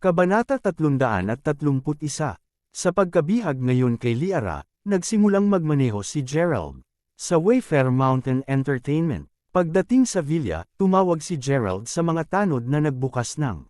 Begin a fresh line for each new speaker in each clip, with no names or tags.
Kabanata 331. Sa pagkabihag ngayon kay Liara, nagsimulang magmaneho si Gerald. Sa Wayfair Mountain Entertainment, pagdating sa villa, tumawag si Gerald sa mga tanod na nagbukas ng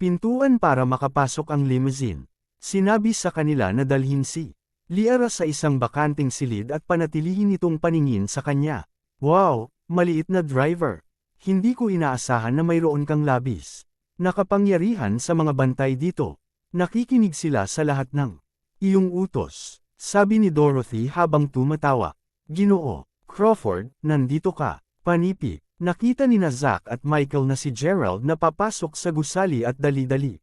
pintuan para makapasok ang limousine. Sinabi sa kanila na dalhin si Liara sa isang bakanting silid at panatilihin itong paningin sa kanya. Wow, maliit na driver. Hindi ko inaasahan na mayroon kang labis nakapangyarihan sa mga bantay dito. Nakikinig sila sa lahat ng iyong utos, sabi ni Dorothy habang tumatawa. Ginoo, Crawford, nandito ka. Panipi, nakita ni na Zack at Michael na si Gerald na papasok sa gusali at dali-dali.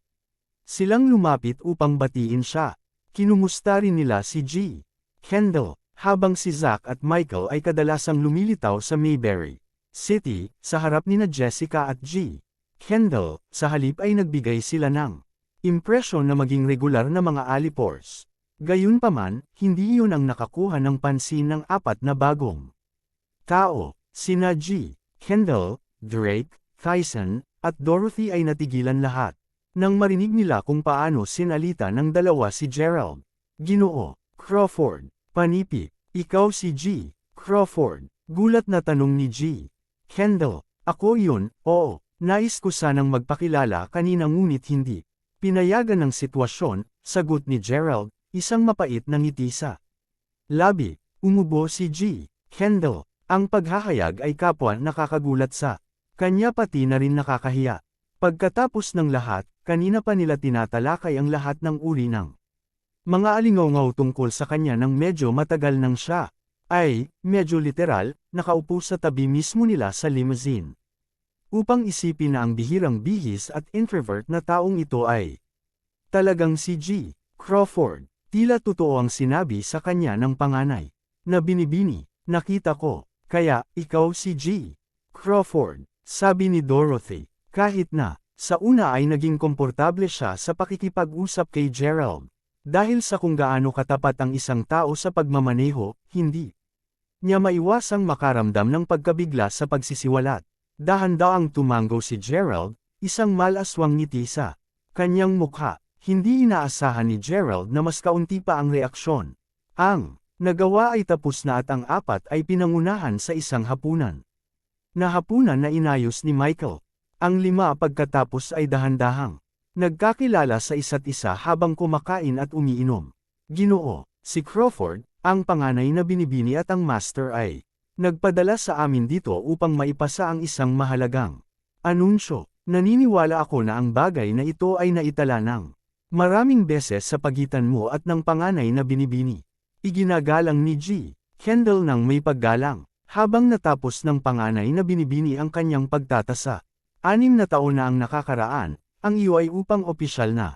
Silang lumapit upang batiin siya. Kinumusta rin nila si G. Kendall, habang si Zack at Michael ay kadalasang lumilitaw sa Mayberry City, sa harap ni na Jessica at G. Kendall, sa halip ay nagbigay sila ng impresyon na maging regular na mga alipors. Gayunpaman, hindi iyon ang nakakuha ng pansin ng apat na bagong tao. Sina G. Kendall, Drake, Tyson, at Dorothy ay natigilan lahat. Nang marinig nila kung paano sinalita ng dalawa si Gerald. Ginoo, Crawford, panipi, ikaw si G. Crawford. Gulat na tanong ni G. Kendall, ako yun, oo. Nais ko sanang magpakilala kanina ngunit hindi pinayagan ng sitwasyon, sagot ni Gerald, isang mapait na ngiti sa labi. Umubo si G. Kendall. Ang paghahayag ay kapwa nakakagulat sa kanya pati na rin nakakahiya. Pagkatapos ng lahat, kanina pa nila tinatalakay ang lahat ng uri ng mga alingaw tungkol sa kanya nang medyo matagal nang siya ay, medyo literal, nakaupo sa tabi mismo nila sa limousine. Upang isipin na ang bihirang bihis at introvert na taong ito ay talagang si G. Crawford. Tila totoo ang sinabi sa kanya ng panganay na binibini. Nakita ko, kaya ikaw si G. Crawford, sabi ni Dorothy. Kahit na, sa una ay naging komportable siya sa pakikipag-usap kay Gerald. Dahil sa kung gaano katapat ang isang tao sa pagmamaneho, hindi niya maiwasang makaramdam ng pagkabigla sa pagsisiwalat. Dahan-daang tumango si Gerald, isang malaswang ngiti sa kanyang mukha. Hindi inaasahan ni Gerald na mas kaunti pa ang reaksyon. Ang nagawa ay tapos na at ang apat ay pinangunahan sa isang hapunan. Hapunan na inayos ni Michael. Ang lima pagkatapos ay dahan-dahang nagkakilala sa isa't isa habang kumakain at umiinom. Ginoo, si Crawford, ang panganay na binibini at ang master ay nagpadala sa amin dito upang maipasa ang isang mahalagang anunsyo. Naniniwala ako na ang bagay na ito ay naitala ng maraming beses sa pagitan mo at ng panganay na binibini. Iginagalang ni G. Kendall ng may paggalang, habang natapos ng panganay na binibini ang kanyang pagtatasa. 6 na taon na ang nakakaraan, ang iyo ay upang opisyal na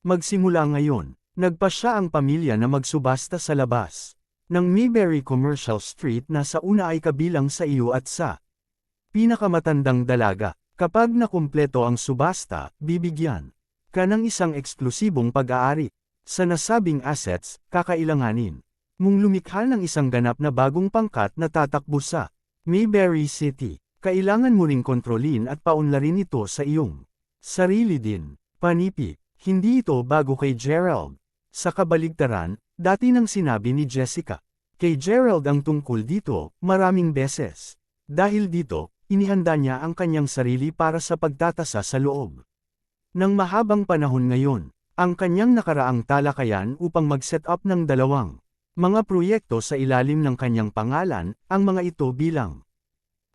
magsimula ngayon. Nagpasya ang pamilya na magsubasta sa labas ng Mayberry Commercial Street na sa una ay kabilang sa iyo at sa pinakamatandang dalaga. Kapag nakumpleto ang subasta, bibigyan ka ng isang eksklusibong pag-aari sa nasabing assets, kakailanganin mong lumikha ng isang ganap na bagong pangkat na tatakbo sa Mayberry City. Kailangan mo ring kontrolin at paunlarin ito sa iyong sarili din. Panipi, hindi ito bago kay Gerald. Sa kabaligtaran, dati nang sinabi ni Jessica kay Gerald ang tungkol dito, maraming beses. Dahil dito, inihanda niya ang kanyang sarili para sa pagtatasa sa loob ng mahabang panahon ngayon. Ang kanyang nakaraang talakayan upang mag-set up ng dalawang mga proyekto sa ilalim ng kanyang pangalan, ang mga ito bilang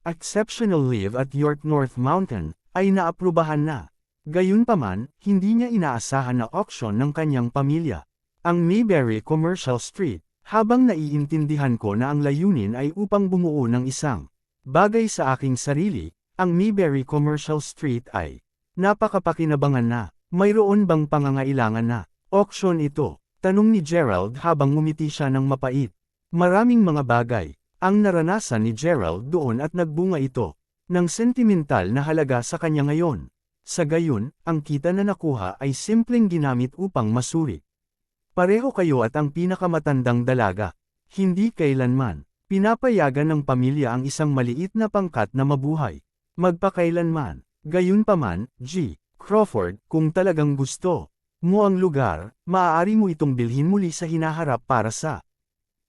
Exceptional Live at York North Mountain, ay naaprubahan na. Gayunpaman, hindi niya inaasahan na auction ng kanyang pamilya ang Mayberry Commercial Street, habang naiintindihan ko na ang layunin ay upang bumuo ng isang bagay sa aking sarili. Ang Mayberry Commercial Street ay napakapakinabangan na. Mayroon bang pangangailangan na auction ito? Tanong ni Gerald habang ngumiti siya ng mapait. Maraming mga bagay ang naranasan ni Gerald doon at nagbunga ito ng sentimental na halaga sa kanya ngayon. Sa gayon, ang kita na nakuha ay simpleng ginamit upang masuri pareho kayo at ang pinakamatandang dalaga. Hindi kailanman pinapayagan ng pamilya ang isang maliit na pangkat na mabuhay magpakailanman. Gayunpaman, G. Crawford, kung talagang gusto mo ang lugar, maaari mo itong bilhin muli sa hinaharap para sa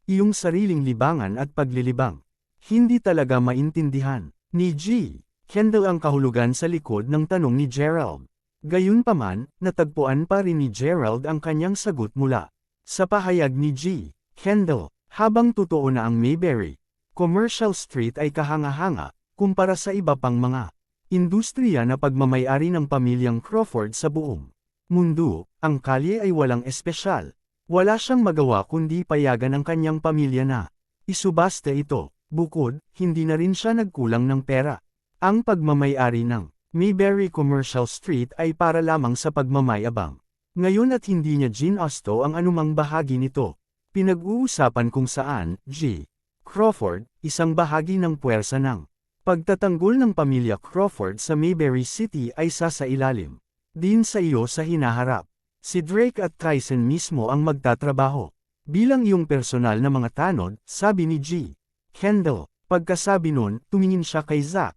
iyong sariling libangan at paglilibang. Hindi talaga maintindihan ni G. Kendall ang kahulugan sa likod ng tanong ni Gerald. Gayunpaman, natagpuan pa rin ni Gerald ang kanyang sagot mula sa pahayag ni G. Kendall. Habang totoo na ang Mayberry Commercial Street ay kahanga-hanga, kumpara sa iba pang mga industriya na pagmamay-ari ng pamilyang Crawford sa buong mundo, ang kalye ay walang espesyal. Wala siyang magawa kundi payagan ang kanyang pamilya na isubasta ito. Bukod, hindi na rin siya nagkulang ng pera. Ang pagmamay-ari ng Mayberry Commercial Street ay para lamang sa pagmamayabang. Ngayon at hindi niya ginusto ang anumang bahagi nito. Pinag-uusapan kung saan, G. Crawford, isang bahagi ng puwersa ng pagtatanggol ng pamilya Crawford sa Mayberry City ay sasailalim din sa iyo sa hinaharap. Si Drake at Tyson mismo ang magtatrabaho bilang iyong personal na mga tanod, sabi ni G. Kendall. Pagkasabi nun, tumingin siya kay Zack.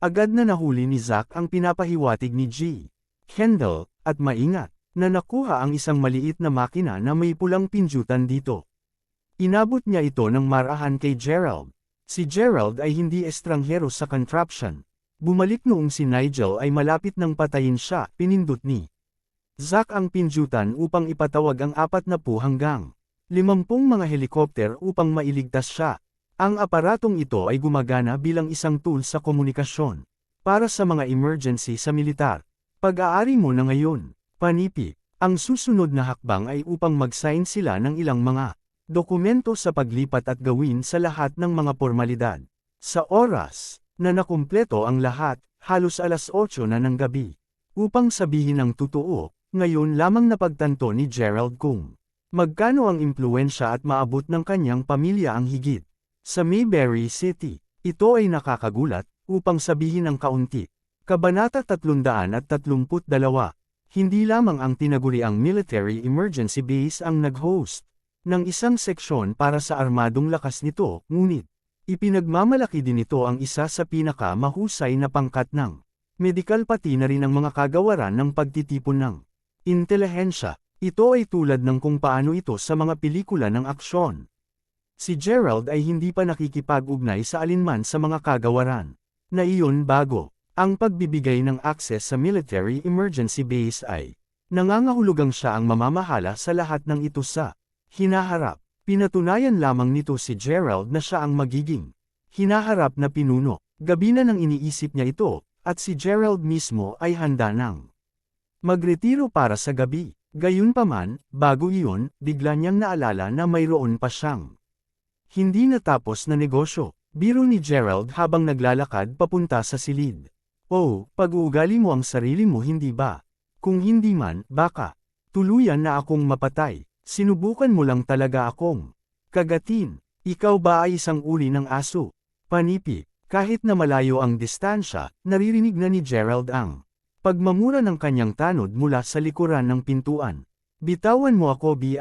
Agad na nahuli ni Zack ang pinapahiwatig ni G. Kendall, at maingat, na nakuha ang isang maliit na makina na may pulang pindutan dito. Inabot niya ito ng marahan kay Gerald. Si Gerald ay hindi estranghero sa contraption. Bumalik noong si Nigel ay malapit nang patayin siya, pinindot ni Zack ang pindutan upang ipatawag ang 40 hanggang 50 mga helikopter upang mailigtas siya. Ang aparatong ito ay gumagana bilang isang tool sa komunikasyon para sa mga emergency sa militar. Pag-aari mo na ngayon, panipi. Ang susunod na hakbang ay upang mag-sign sila ng ilang mga dokumento sa paglipat at gawin sa lahat ng mga formalidad. Sa oras na nakumpleto ang lahat, halos alas 8 na ng gabi. Upang sabihin ang totoo, ngayon lamang napagtanto ni Gerald kung magkano ang impluensya at maabot ng kanyang pamilya ang higit sa Mayberry City. Ito ay nakakagulat, upang sabihin ang kaunti. Kabanata 332. Hindi lamang ang tinaguriang military emergency base ang nag-host ng isang seksyon para sa armadong lakas nito, ngunit ipinagmamalaki din ito ang isa sa pinaka-mahusay na pangkat ng medikal pati na rin ang mga kagawaran ng pagtitipon ng intelihensya. Ito ay tulad ng kung paano ito sa mga pelikula ng aksyon. Si Gerald ay hindi pa nakikipag-ugnay sa alinman sa mga kagawaran na iyon bago. Ang pagbibigay ng access sa military emergency base ay nangangahulugang siya ang mamamahala sa lahat ng ito sa hinaharap. Pinatunayan lamang nito si Gerald na siya ang magiging hinaharap na pinuno. Gabi na nang iniisip niya ito, at si Gerald mismo ay handa nang magretiro para sa gabi. Gayunpaman, bago iyon, bigla niyang naalala na mayroon pa siyang hindi natapos na negosyo. Biro ni Gerald habang naglalakad papunta sa silid. Oh, pag-uugali mo ang sarili mo hindi ba? Kung hindi man, baka tuluyan na akong mapatay. Sinubukan mo lang talaga akong kagatin. Ikaw ba ay isang uri ng aso? Panipi. Kahit na malayo ang distansya, naririnig na ni Gerald ang pagmamura ng kanyang tanod mula sa likuran ng pintuan. Bitawan mo ako ****.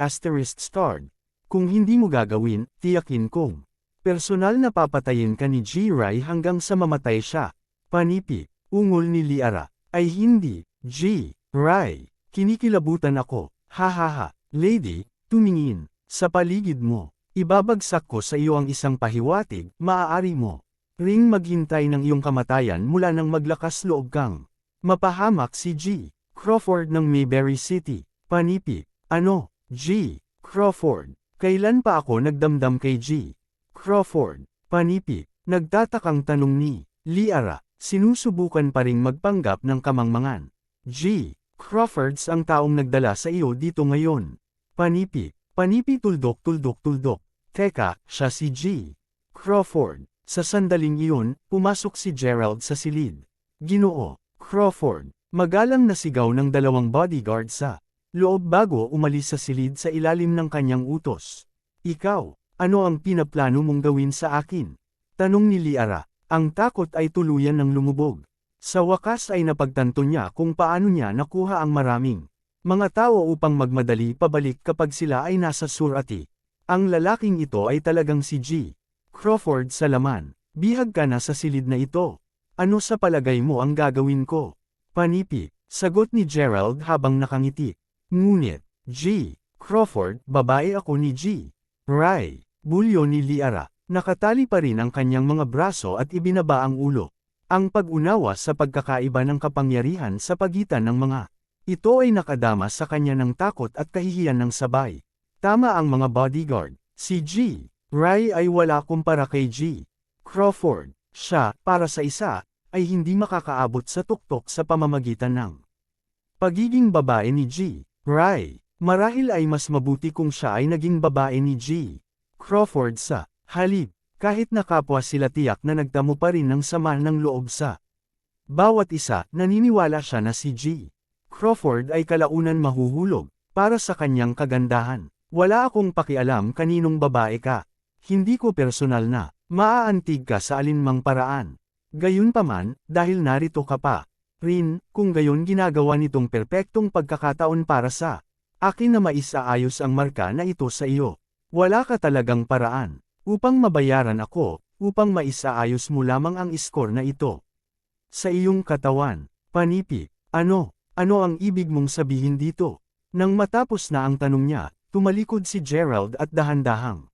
Kung hindi mo gagawin, tiyakin kong personal na papatayin ka ni G. Rai hanggang sa mamatay siya. Panipi. Ungol ni Liara. Ay hindi, G. Rai. Kinikilabutan ako. Hahaha. Lady, tumingin sa paligid mo. Ibabagsak ko sa iyo ang isang pahiwatig, maaari mo ring maghintay ng iyong kamatayan mula nang maglakas loob kang mapahamak si G. Crawford ng Mayberry City. Panipi. Ano, G. Crawford? Kailan pa ako nagdamdam kay G. Crawford? Panipi. Nagtatakang tanong ni Liara. Sinusubukan pa ring magpanggap ng kamangmangan. G. Crawfords ang taong nagdala sa iyo dito ngayon. Panipi. Panipi tuldok. Teka, siya si G. Crawford. Sa sandaling iyon, pumasok si Gerald sa silid. Ginoo. Crawford. Magalang na sigaw ng dalawang bodyguard sa loob bago umalis sa silid sa ilalim ng kanyang utos. Ikaw, ano ang pinaplano mong gawin sa akin? Tanong ni Liara. Ang takot ay tuluyan ng lumubog. Sa wakas ay napagtanto niya kung paano niya nakuha ang maraming mga tao upang magmadali pabalik kapag sila ay nasa surati. Ang lalaking ito ay talagang si G. Crawford sa laman. Bihag ka na sa silid na ito. Ano sa palagay mo ang gagawin ko? Panipi. Sagot ni Gerald habang nakangiti. Ngunit, G. Crawford, babae ako ni G. Ray, bulyo ni Liara. Nakatali pa rin ang kanyang mga braso at ibinaba ang ulo. Ang pag-unawa sa pagkakaiba ng kapangyarihan sa pagitan ng mga ito ay nakadama sa kanya ng takot at kahihiyan ng sabay. Tama ang mga bodyguard. Si G. Ray ay wala kumpara kay G. Crawford. Siya, para sa isa, ay hindi makakaabot sa tuktok sa pamamagitan ng pagiging babae ni G. Ray. Marahil ay mas mabuti kung siya ay naging babae ni G. Crawford sa halip, kahit nakapwa sila tiyak na nagtamo pa rin ng sama ng loob sa bawat isa. Naniniwala siya na si G. Crawford ay kalaunan mahuhulog, para sa kanyang kagandahan. Wala akong pakialam kaninong babae ka. Hindi ko personal na, maaantig ka sa alinmang paraan. Gayunpaman, dahil narito ka pa rin, kung gayon ginagawa nitong perpektong pagkakataon para sa akin na maisaayos ang marka na ito sa iyo. Wala ka talagang paraan upang mabayaran ako, upang maisaayos mo lamang ang iskor na ito sa iyong katawan. Panipi, ano ang ibig mong sabihin dito? Nang matapos na ang tanong niya, tumalikod si Gerald at dahan-dahang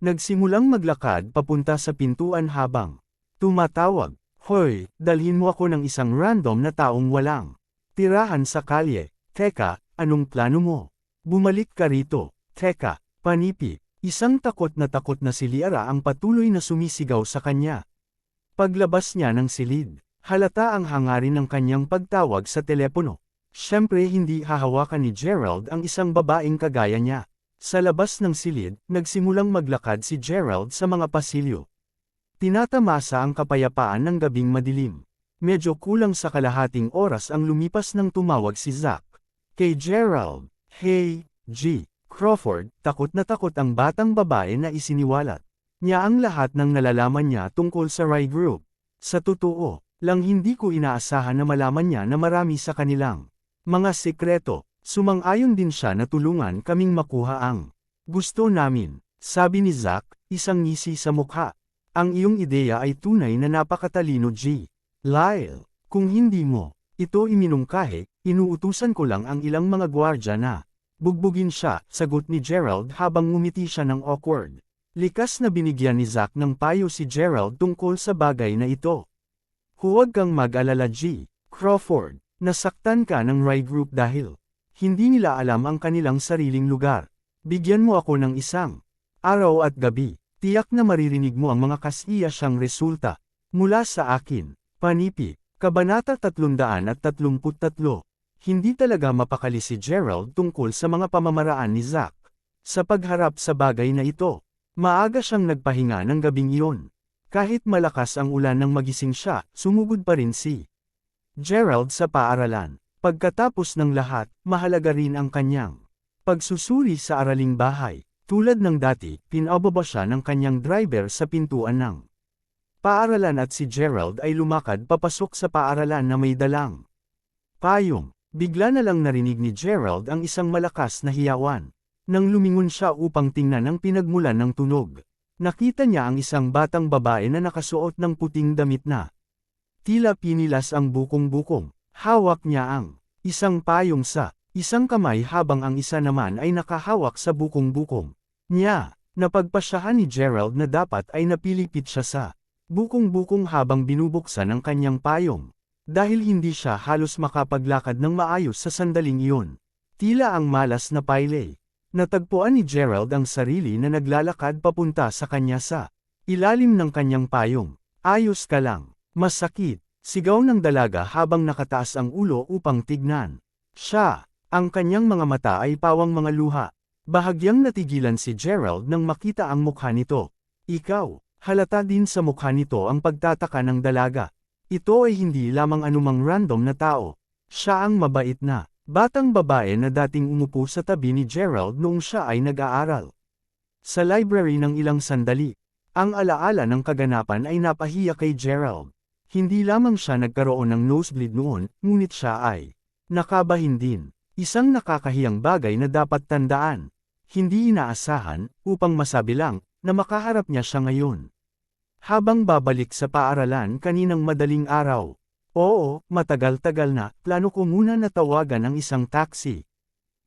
nagsimulang maglakad papunta sa pintuan habang tumatawag, "Hoy, dalhin mo ako ng isang random na taong walang tirahan sa kalye." "Teka, anong plano mo? Bumalik ka rito." "Teka, panipi." Isang takot na si Liara ang patuloy na sumisigaw sa kanya. Paglabas niya ng silid, halata ang hangarin ng kanyang pagtawag sa telepono. Siyempre hindi hahawakan ni Gerald ang isang babaeng kagaya niya. Sa labas ng silid, nagsimulang maglakad si Gerald sa mga pasilyo. Tinatamasa ang kapayapaan ng gabing madilim. Medyo kulang sa kalahating oras ang lumipas nang tumawag si Zack kay Gerald. "Hey, G. Crawford." Takot na takot ang batang babae na isiniwalat niya ang lahat ng nalalaman niya tungkol sa Rai Group. Sa totoo lang hindi ko inaasahan na malaman niya na marami sa kanilang mga sekreto. Sumang-ayon din siya na tulungan kaming makuha ang gusto namin. Sabi ni Zack, isang ngisi sa mukha. "Ang iyong ideya ay tunay na napakatalino, G. Lyle. Kung hindi mo ito iminungkahi, inuutusan ko lang ang ilang mga gwardya na bugbugin siya." Sagot ni Gerald habang ngumiti siya ng awkward. Likas na binigyan ni Zack ng payo si Gerald tungkol sa bagay na ito. "Huwag kang mag-alala, G. Crawford. Nasaktan ka ng Rai Group dahil hindi nila alam ang kanilang sariling lugar. Bigyan mo ako ng isang araw at gabi. Tiyak na maririnig mo ang mga kasiyasyang resulta mula sa akin." Panipi, Kabanata 333. Hindi talaga mapakali si Gerald tungkol sa mga pamamaraan ni Zack sa pagharap sa bagay na ito. Maaga siyang nagpahinga ng gabing iyon. Kahit malakas ang ulan nang magising siya, sumugod pa rin si Gerald sa paaralan. Pagkatapos ng lahat, mahalaga rin ang kanyang pagsusuri sa araling bahay. Tulad ng dati, pinababa siya ng kanyang driver sa pintuan ng paaralan at si Gerald ay lumakad papasok sa paaralan na may dalang payong. Bigla na lang narinig ni Gerald ang isang malakas na hiyawan. Nang lumingon siya upang tingnan ang pinagmulan ng tunog, nakita niya ang isang batang babae na nakasuot ng puting damit na tila pinilas ang bukong-bukong. Hawak niya ang isang payong sa isang kamay habang ang isa naman ay nakahawak sa bukong-bukong niya. Napagpasyahan ni Gerald na dapat ay napilipit siya sa bukong-bukong habang binubuksan ang kanyang payong. Dahil hindi siya halos makapaglakad ng maayos sa sandaling iyon. Tila ang malas na payle. Natagpuan ni Gerald ang sarili na naglalakad papunta sa kanya sa ilalim ng kanyang payong. "Ayos ka lang." "Masakit," sigaw ng dalaga habang nakataas ang ulo upang tignan siya. Ang kanyang mga mata ay pawang mga luha. Bahagyang natigilan si Gerald nang makita ang mukha nito. "Ikaw." Halata din sa mukha nito ang pagtataka ng dalaga. Ito ay hindi lamang anumang random na tao. Siya ang mabait na batang babae na dating umupo sa tabi ni Gerald noong siya ay nag-aaral sa library ng ilang sandali. Ang alaala ng kaganapan ay napahiya kay Gerald. Hindi lamang siya nagkaroon ng nosebleed noon, ngunit siya ay nakabahin din. Isang nakakahiyang bagay na dapat tandaan. Hindi inaasahan, upang masabi lang, na makaharap niya siya ngayon. Habang babalik sa paaralan kaninang madaling araw, Oo, matagal-tagal na, plano ko muna na tawagan ang isang taxi.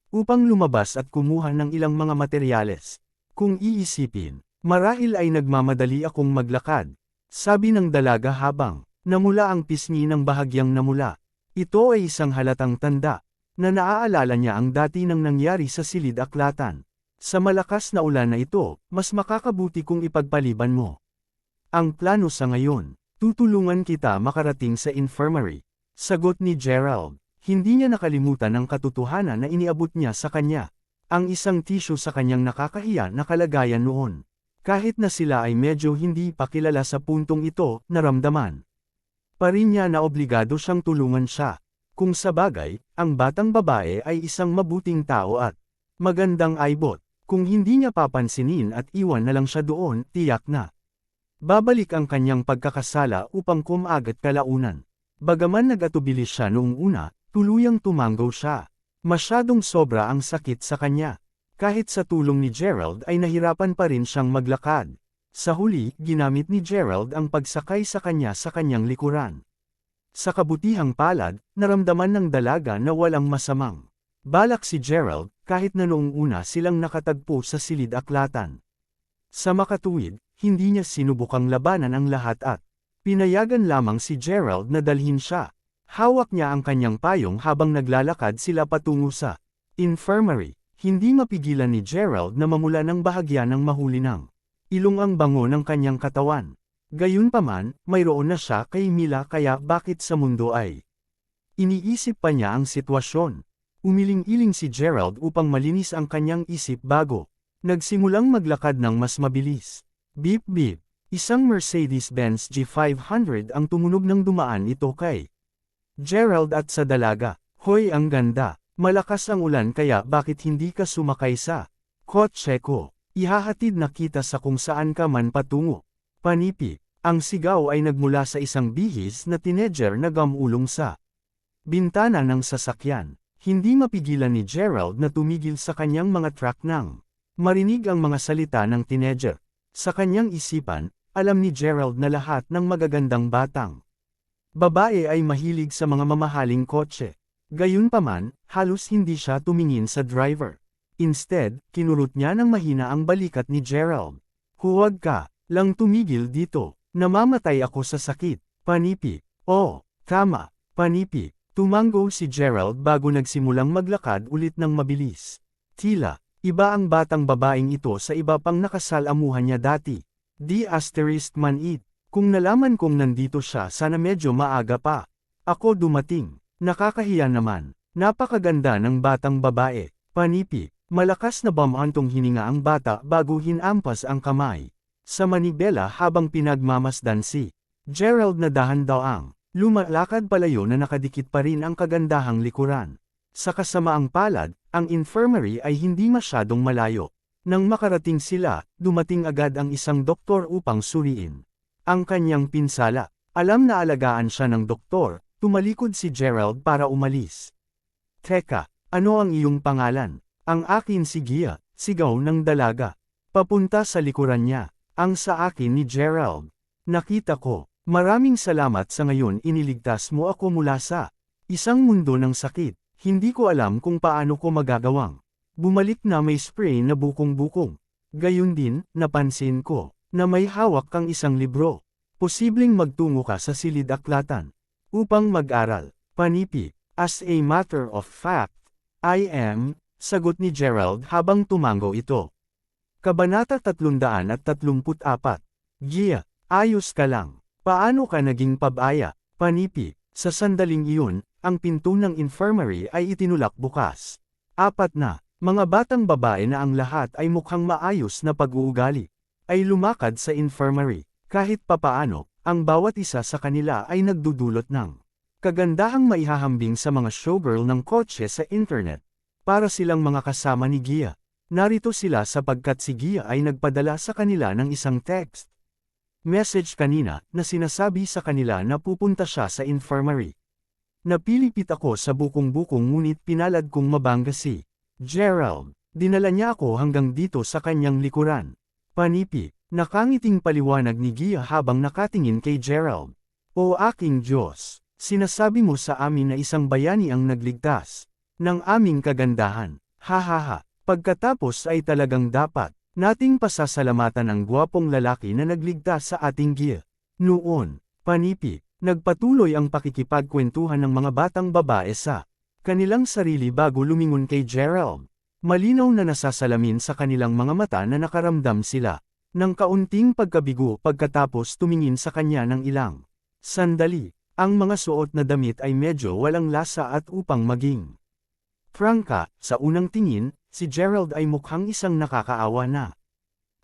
Upang lumabas at kumuha ng ilang mga materyales. Kung iisipin, marahil ay nagmamadali akong maglakad. Sabi ng dalaga habang namula ang pisngi ng bahagyang namula. Ito ay isang halatang tanda, na naaalala niya ang dati nang nangyari sa silid-aklatan. Sa malakas na ulan na ito, mas makakabuti kung ipagpaliban mo. Ang plano sa ngayon, tutulungan kita makarating sa infirmary. Sagot ni Gerald. Hindi niya nakalimutan ang katotohanan na iniabot niya sa kanya. Ang isang tissue sa kanyang nakakahiya na kalagayan noon. Kahit na sila ay medyo hindi pa kilala sa puntong ito, naramdaman pa rin niya na obligado siyang tulungan siya. Kung sabagay, ang batang babae ay isang mabuting tao at magandang aibot. Kung hindi niya papansinin at iwan na lang siya doon, tiyak na babalik ang kanyang pagkakasala upang kumagat kalaunan. Bagaman nag-atubili siya noong una, tuluyang tumanggo siya. Masyadong sobra ang sakit sa kanya. Kahit sa tulong ni Gerald ay nahirapan pa rin siyang maglakad. Sa huli, ginamit ni Gerald ang pagsakay sa kanya sa kanyang likuran. Sa kabutihang palad, naramdaman ng dalaga na walang masamang balak si Gerald, kahit na noong una silang nakatagpo sa silid-aklatan. Sa makatuwid, hindi niya sinubukang labanan ang lahat at pinayagan lamang si Gerald na dalhin siya. Hawak niya ang kanyang payong habang naglalakad sila patungo sa infirmary. Hindi mapigilan ni Gerald na mamula ng bahagya ng mahuli ng ilong ang bango ng kanyang katawan. Gayunpaman, mayroon na siya kay Mila kaya bakit sa mundo ay iniisip pa niya ang sitwasyon. Umiling-iling si Gerald upang malinis ang kanyang isip bago nagsimulang maglakad ng mas mabilis. Beep beep, isang Mercedes-Benz G500 ang tumunog ng dumaan ito kay Gerald at sa dalaga. Hoy, ang ganda, malakas ang ulan kaya bakit hindi ka sumakay sa kotse ko? Ihahatid na kita sa kung saan ka man patungo. Panipi, ang sigaw ay nagmula sa isang bihis na teenager na gamulong sa bintana ng sasakyan. Hindi mapigilan ni Gerald na tumigil sa kanyang mga track nang marinig ang mga salita ng teenager. Sa kanyang isipan, alam ni Gerald na lahat ng magagandang batang babae ay mahilig sa mga mamahaling kotse. Gayunpaman, halos hindi siya tumingin sa driver. Instead, kinurot niya ng mahina ang balikat ni Gerald. Huwag ka lang tumigil dito, namamatay ako sa sakit. Panipi. Oh, tama, panipi. Tumango si Gerald bago nagsimulang maglakad ulit ng mabilis. Tila, iba ang batang babaeng ito sa iba pang nakasalamuhan niya dati. *man it. Kung nalaman kong nandito siya sana medyo maaga pa. Ako dumating. Nakakahiya naman. Napakaganda ng batang babae. Panipi. Malakas na bamantong hininga ang bata bago hinampas ang kamay sa manibela habang pinagmamasdan si Gerald na dahan-daang lumalakad palayo na nakadikit pa rin ang kagandahang likuran. Sa kasamaang palad, ang infirmary ay hindi masyadong malayo. Nang makarating sila, dumating agad ang isang doktor upang suriin ang kanyang pinsala. Alam na alagaan siya ng doktor, tumalikod si Gerald para umalis. Teka, ano ang iyong pangalan? Ang akin si Gia, sigaw ng dalaga. Papunta sa likuran niya. Ang sa akin ni Gerald. Nakita ko. Maraming salamat sa ngayon iniligtas mo ako mula sa isang mundo ng sakit. Hindi ko alam kung paano ko magagawang bumalik na may spray na bukong-bukong. Gayun din, napansin ko na may hawak kang isang libro. Posibleng magtungo ka sa silid-aklatan upang mag-aral. Panipi. As a matter of fact, I am, sagot ni Gerald habang tumango ito. Kabanata 334. Gia, ayos ka lang. Paano ka naging pabaya? Panipi. Sa sandaling iyon, ang pinto ng infirmary ay itinulak bukas. Apat na mga batang babae na ang lahat ay mukhang maayos na pag-uugali ay lumakad sa infirmary. Kahit papaano, ang bawat isa sa kanila ay nagdudulot ng kagandahang maihahambing sa mga showgirl ng kotse sa internet. Para silang mga kasama ni Gia. Narito sila sapagkat si Gia ay nagpadala sa kanila ng isang text message kanina na sinasabi sa kanila na pupunta siya sa infirmary. Napilipit ako sa bukong-bukong ngunit pinalad kong mabangga si Gerald. Dinala niya ako hanggang dito sa kanyang likuran. Panipi. Nakangiting paliwanag ni Gia habang nakatingin kay Gerald. O aking Diyos! Sinasabi mo sa amin na isang bayani ang nagligtas ng aming kagandahan. Hahaha. Pagkatapos ay talagang dapat nating pasasalamatan ang gwapong lalaki na nagligtas sa ating giya. Noon, panipik, nagpatuloy ang pakikipagkwentuhan ng mga batang babae sa kanilang sarili bago lumingon kay Gerald. Malinaw na nasasalamin sa kanilang mga mata na nakaramdam sila ng kaunting pagkabigo pagkatapos tumingin sa kanya ng ilang sandali. Ang mga suot na damit ay medyo walang lasa at upang maging prangka, sa unang tingin, si Gerald ay mukhang isang nakakaawa na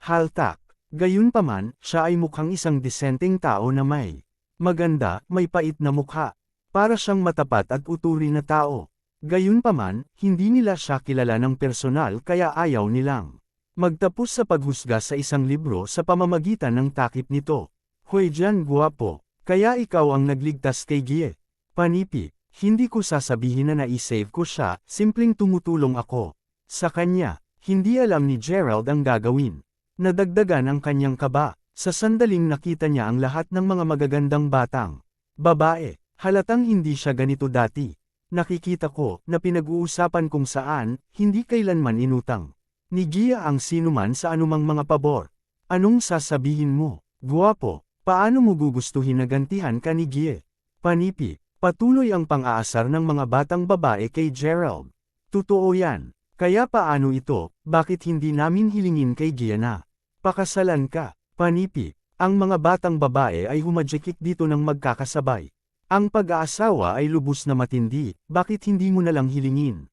haltak. Gayunpaman, siya ay mukhang isang disenteng tao na may maganda, may pait na mukha. Para siyang matapat at uturi na tao. Gayunpaman, hindi nila siya kilala ng personal kaya ayaw nilang magtapos sa paghusga sa isang libro sa pamamagitan ng takip nito. Hoy diyan guwapo, kaya ikaw ang nagligtas kay Gie. Panipik, hindi ko sasabihin na naisave ko siya, simpleng tumutulong ako sa kanya. Hindi alam ni Gerald ang gagawin. Nadagdagan ang kanyang kaba. Sa sandaling nakita niya ang lahat ng mga magagandang batang babae. Halatang hindi siya ganito dati. Nakikita ko na pinag-uusapan kung saan, hindi kailanman inutang ni Gia ang sinuman sa anumang mga pabor. Anong sasabihin mo, guwapo? Paano mo gugustuhin na gantihan ka ni Gia? Panipik, patuloy ang pang-aasar ng mga batang babae kay Gerald. Totoo yan. Kaya paano ito, bakit hindi namin hilingin kay Gia na pakasalan ka? Panipik, ang mga batang babae ay humadjekik dito ng magkakasabay. Ang pag-aasawa ay lubos na matindi, bakit hindi mo nalang hilingin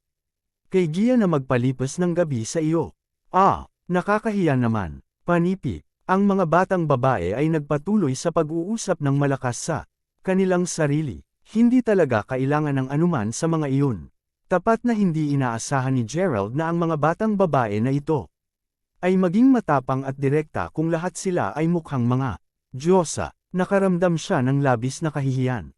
kay Gia na magpalipas ng gabi sa iyo? Nakakahiya naman. Panipik, ang mga batang babae ay nagpatuloy sa pag-uusap ng malakas sa kanilang sarili. Hindi talaga kailangan ng anuman sa mga iyon. Tapat na hindi inaasahan ni Gerald na ang mga batang babae na ito ay maging matapang at direkta kung lahat sila ay mukhang mga Diyosa. Nakaramdam siya ng labis na kahihiyan.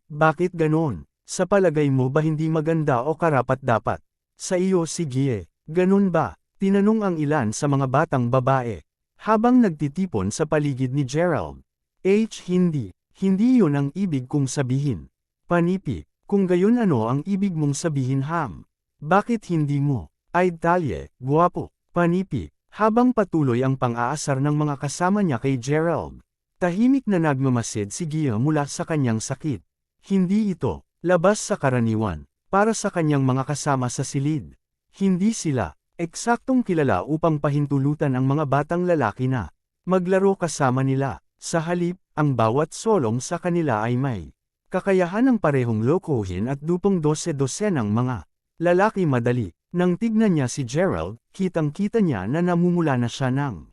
Bakit ganon? Sa palagay mo ba hindi maganda o karapat-dapat sa iyo si Gie? Ganon ba? Tinanong ang ilan sa mga batang babae habang nagtitipon sa paligid ni Gerald. Hindi. Hindi yun ang ibig kong sabihin. Panipik, kung gayon ano ang ibig mong sabihin Ham? Bakit hindi mo? Ay talye, guwapo. Panipik, habang patuloy ang pang-aasar ng mga kasama niya kay Gerald. Tahimik na nagmamasid si Gia mula sa kanyang sakit. Hindi ito labas sa karaniwan para sa kanyang mga kasama sa silid. Hindi sila eksaktong kilala upang pahintulutan ang mga batang lalaki na maglaro kasama nila. Sa halip, ang bawat solong sa kanila ay may kakayahan ng parehong lokohin at dupong 12-12 ng mga lalaki madali. Nang tignan niya si Gerald, kitang-kita niya na namumula na siya ng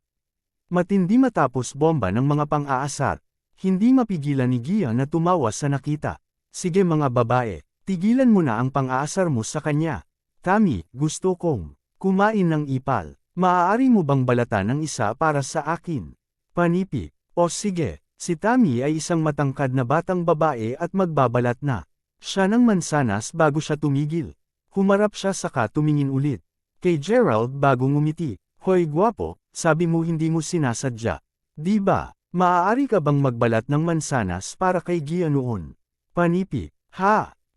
matindi matapos bomba ng mga pang-aasar. Hindi mapigilan ni Gia na tumawa sa nakita. Sige mga babae, tigilan mo na ang pang-aasar mo sa kanya. Tami, gusto kong kumain ng ipal. Maaari mo bang balatan ng isa para sa akin? Panipik, sige. Si Tami ay isang matangkad na batang babae at magbabalat na siya ng mansanas bago siya tumigil. Humarap siya saka tumingin ulit kay Gerald bago ngumiti. Hoy guwapo, sabi mo hindi mo sinasadya. Di ba? Maaari ka bang magbalat ng mansanas para kay Gia noon? Panipik,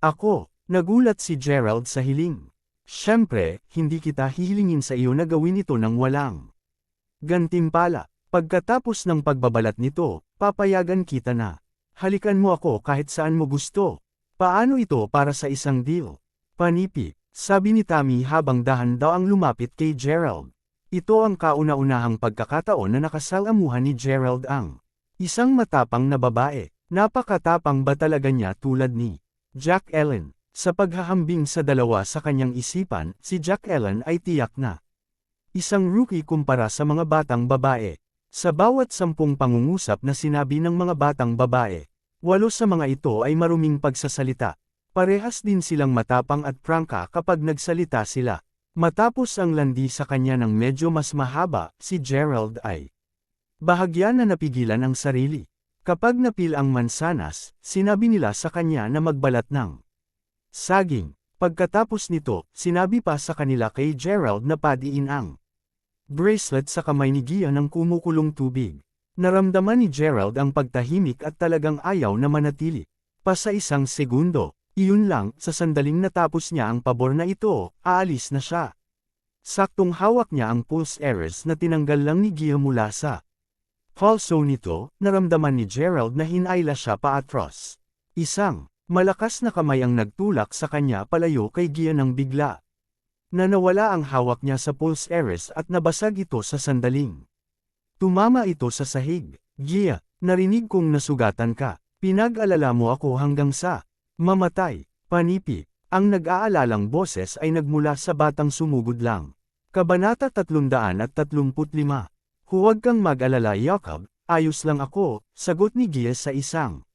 ako. Nagulat si Gerald sa hiling. Siyempre, hindi kita hihilingin sa iyo na gawin ito ng walang gantimpala. Pagkatapos ng pagbabalat nito, papayagan kita na halikan mo ako kahit saan mo gusto. Paano ito para sa isang deal? Panipik, sabi ni Tami habang dahan daw ang lumapit kay Gerald. Ito ang kauna-unahang pagkakataon na nakasalamuhan ni Gerald ang isang matapang na babae. Napakatapang ba talaga niya tulad ni Jack Ellen? Sa paghahambing sa dalawa sa kanyang isipan, si Jack Ellen ay tiyak na isang rookie kumpara sa mga batang babae. Sa bawat 10 pangungusap na sinabi ng mga batang babae, 8 sa mga ito ay maruming pagsasalita. Parehas din silang matapang at prangka kapag nagsalita sila. Matapos ang landi sa kanya ng medyo mas mahaba, si Gerald ay bahagya na napigilan ang sarili. Kapag napil ang mansanas, sinabi nila sa kanya na magbalat ng saging. Pagkatapos nito, sinabi pa sa kanila kay Gerald na padiin ang bracelet sa kamay ni Gia ng kumukulong tubig. Naramdaman ni Gerald ang pagtahimik at talagang ayaw na manatili. Pa sa isang segundo, iyon lang, sa sandaling natapos niya ang pabor na ito, aalis na siya. Saktong hawak niya ang pulse eres na tinanggal lang ni Gia mula sa falso nito, naramdaman ni Gerald na hinayla siya paatros. Isang malakas na kamay ang nagtulak sa kanya palayo kay Gia nang bigla. Nawala ang hawak niya sa pulse eres at nabasag ito sa sandaling. Tumama ito sa sahig. Gia, narinig kong nasugatan ka. Pinag-alala mo ako hanggang sa mamatay. Panipi. Ang nag-aalalang boses ay nagmula sa batang sumugod lang. Kabanata 335. Huwag kang mag-alala Jacob, ayos lang ako, sagot ni Gia sa isang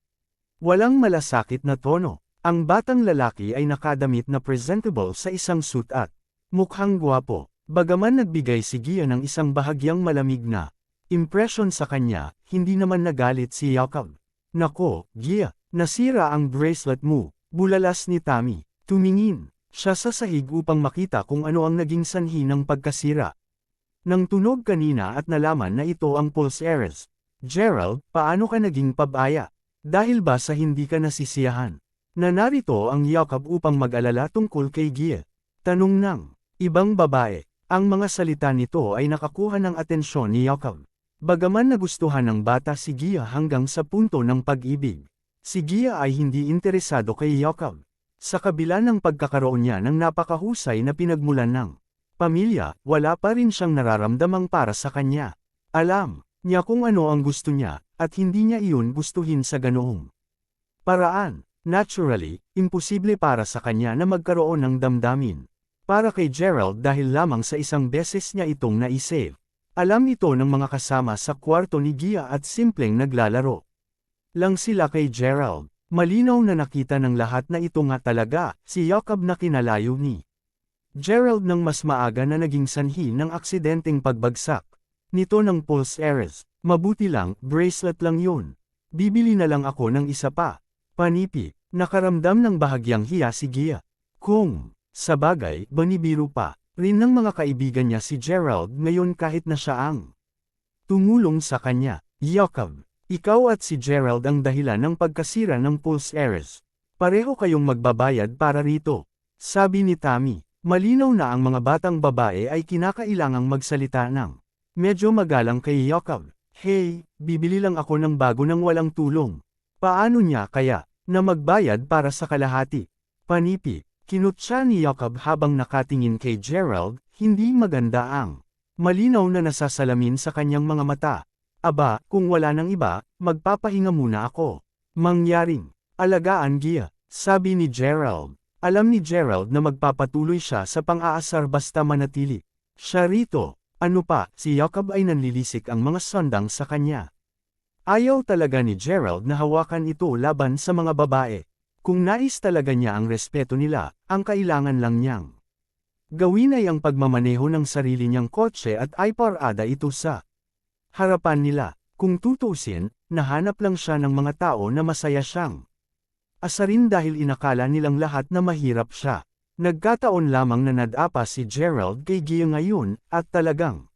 walang malasakit na tono. Ang batang lalaki ay nakadamit na presentable sa isang suit at mukhang gwapo. Bagaman nagbigay si Gia ng isang bahagyang malamig na impression sa kanya, hindi naman nagalit si Jacob. Nako, Gia, nasira ang bracelet mo, bulalas ni Tammy. Tumingin siya sa sahig upang makita kung ano ang naging sanhi ng pagkasira. Nang tunog kanina at nalaman na ito ang pulse eres. Gerald, paano ka naging pabaya? Dahil ba sa hindi ka nasisiyahan? Na narito ang Jacob upang mag-alala tungkol kay Gia. Tanong ng ibang babae. Ang mga salita nito ay nakakuha ng atensyon ni Jacob. Bagaman nagustuhan ng bata si Gia hanggang sa punto ng pag-ibig, si Gia ay hindi interesado kay Jacob. Sa kabila ng pagkakaroon niya ng napakahusay na pinagmulan ng pamilya, wala pa rin siyang nararamdamang para sa kanya. Alam niya kung ano ang gusto niya, at hindi niya iyon gustuhin sa ganoong paraan. Naturally, imposible para sa kanya na magkaroon ng damdamin para kay Gerald dahil lamang sa isang beses niya itong naisave. Alam ito ng mga kasama sa kwarto ni Gia at simpleng naglalaro lang sila kay Gerald. Malinaw na nakita ng lahat na ito nga talaga, si Jacob na kinalayo ni Gerald nang mas maaga na naging sanhi ng aksidenteng pagbagsak nito ng pulse eres. Mabuti lang, bracelet lang yun. Bibili na lang ako ng isa pa. Panipi, nakaramdam ng bahagyang hiya si Gia. Kung sa bagay, banibiro pa rin ng mga kaibigan niya si Gerald ngayon kahit na siya ang tumulong sa kanya. Jacob, ikaw at si Gerald ang dahilan ng pagkasira ng pulse eres. Pareho kayong magbabayad para rito. Sabi ni Tammy, malinaw na ang mga batang babae ay kinakailangang magsalita ng medyo magalang kay Jacob. Hey, bibili lang ako ng bago nang walang tulong. Paano niya kaya na magbayad para sa kalahati? Panipi, kinutya ni Jacob habang nakatingin kay Gerald, hindi maganda ang malinaw na nasasalamin sa kanyang mga mata. Aba, kung wala nang iba, magpapahinga muna ako. Mangyaring alagaan Gia, sabi ni Gerald. Alam ni Gerald na magpapatuloy siya sa pang-aasar basta manatili siya rito. Ano pa, si Jacob ay nanlilisik ang mga sandang sa kanya. Ayaw talaga ni Gerald na hawakan ito laban sa mga babae. Kung nais talaga niya ang respeto nila, ang kailangan lang niyang gawin ay ang pagmamaneho ng sarili niyang kotse at ay parada ito sa harapan nila. Kung tutusin, nahanap lang siya ng mga tao na masaya siyang asarin dahil inakala nilang lahat na mahirap siya. Nagkataon lamang na nadapa si Gerald kay Gia ngayon, at talagang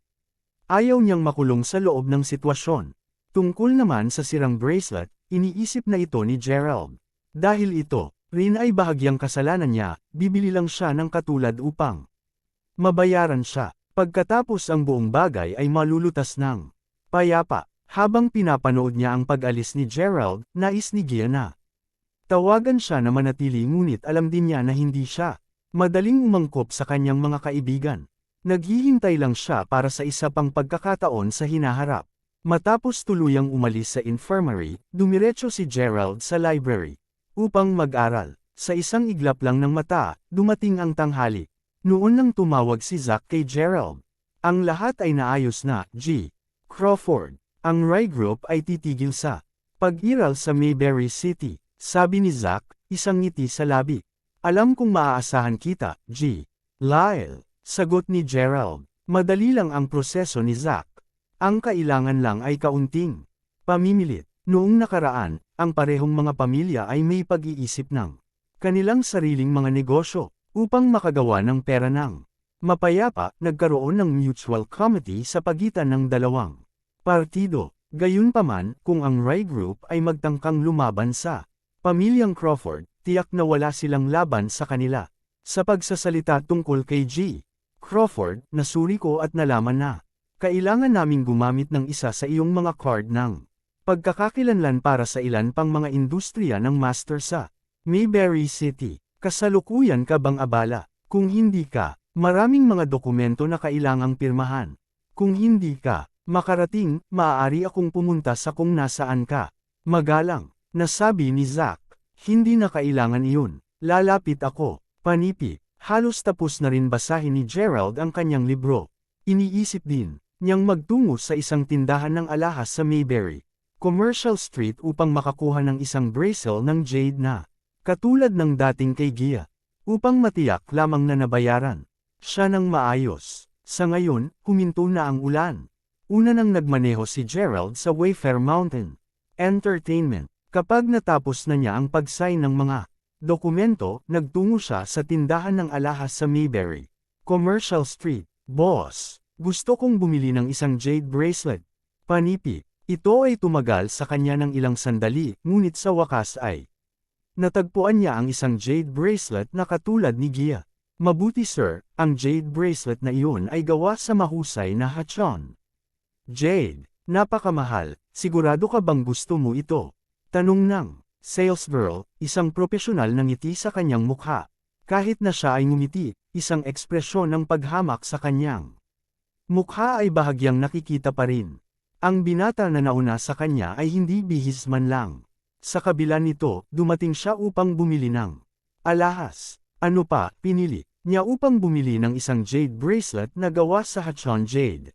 ayaw niyang makulong sa loob ng sitwasyon. Tungkol naman sa sirang bracelet, iniisip na ito ni Gerald. Dahil ito rin ay bahagyang kasalanan niya, bibili lang siya ng katulad upang mabayaran siya. Pagkatapos ang buong bagay ay malulutas ng payapa. Habang pinapanood niya ang pag-alis ni Gerald, nais ni Gia na tawagan siya na manatili ngunit alam din niya na hindi siya madaling umangkop sa kanyang mga kaibigan. Naghihintay lang siya para sa isa pang pagkakataon sa hinaharap. Matapos tuluyang umalis sa infirmary, dumiretso si Gerald sa library upang mag-aral. Sa isang iglap lang ng mata, dumating ang tanghali. Noon nang tumawag si Zack kay Gerald. Ang lahat ay naayos na, G. Crawford. Ang Rye Group ay titigil sa pag-iral sa Mayberry City, sabi ni Zack, isang ngiti sa labi. Alam kong maaasahan kita, G. Lyle, sagot ni Gerald. Madali lang ang proseso ni Zack. Ang kailangan lang ay kaunting pamimilit. Noong nakaraan, ang parehong mga pamilya ay may pag-iisip ng kanilang sariling mga negosyo upang makagawa ng pera ng mapayapa. Nagkaroon ng mutual committee sa pagitan ng dalawang partido. Gayunpaman, kung ang Rye Group ay magtangkang lumaban sa Pamilyang Crawford, tiyak na wala silang laban sa kanila. Sa pagsasalita tungkol kay G. Crawford, nasuri ko at nalaman na kailangan naming gumamit ng isa sa iyong mga card ng pagkakakilanlan para sa ilan pang mga industriya ng master sa Mayberry City. Kasalukuyan ka bang abala? Kung hindi ka, maraming mga dokumento na kailangang pirmahan. Kung hindi ka makarating, maaari akong pumunta sa kung nasaan ka. Magalang, nasabi ni Zack. Hindi na kailangan iyon. Lalapit ako. Panipi. Halos tapos na rin basahin ni Gerald ang kanyang libro. Iniisip din niyang magtungo sa isang tindahan ng alahas sa Mayberry Commercial Street upang makakuha ng isang bracelet ng jade na katulad ng dating kay Gia, upang matiyak lamang na nabayaran siya ng maayos. Sa ngayon, huminto na ang ulan. Una nang nagmaneho si Gerald sa Wayfair Mountain Entertainment. Kapag natapos na niya ang pag-sign ng mga dokumento, nagtungo siya sa tindahan ng alahas sa Mayberry Commercial Street. Boss, gusto kong bumili ng isang jade bracelet. Panipi. Ito ay tumagal sa kanya ng ilang sandali, ngunit sa wakas ay natagpuan niya ang isang jade bracelet na katulad ni Gia. Mabuti sir, ang jade bracelet na iyon ay gawa sa mahusay na hachon. Jade, napakamahal, sigurado ka bang gusto mo ito? Tanong ng salesgirl, isang propesyonal na ngiti sa kanyang mukha. Kahit na siya ay ngumiti, isang ekspresyon ng paghamak sa kanyang mukha ay bahagyang nakikita pa rin. Ang binata na nauna sa kanya ay hindi bihis man lang. Sa kabila nito, dumating siya upang bumili ng alahas. Ano pa, pinili niya upang bumili ng isang jade bracelet na gawa sa hachon jade.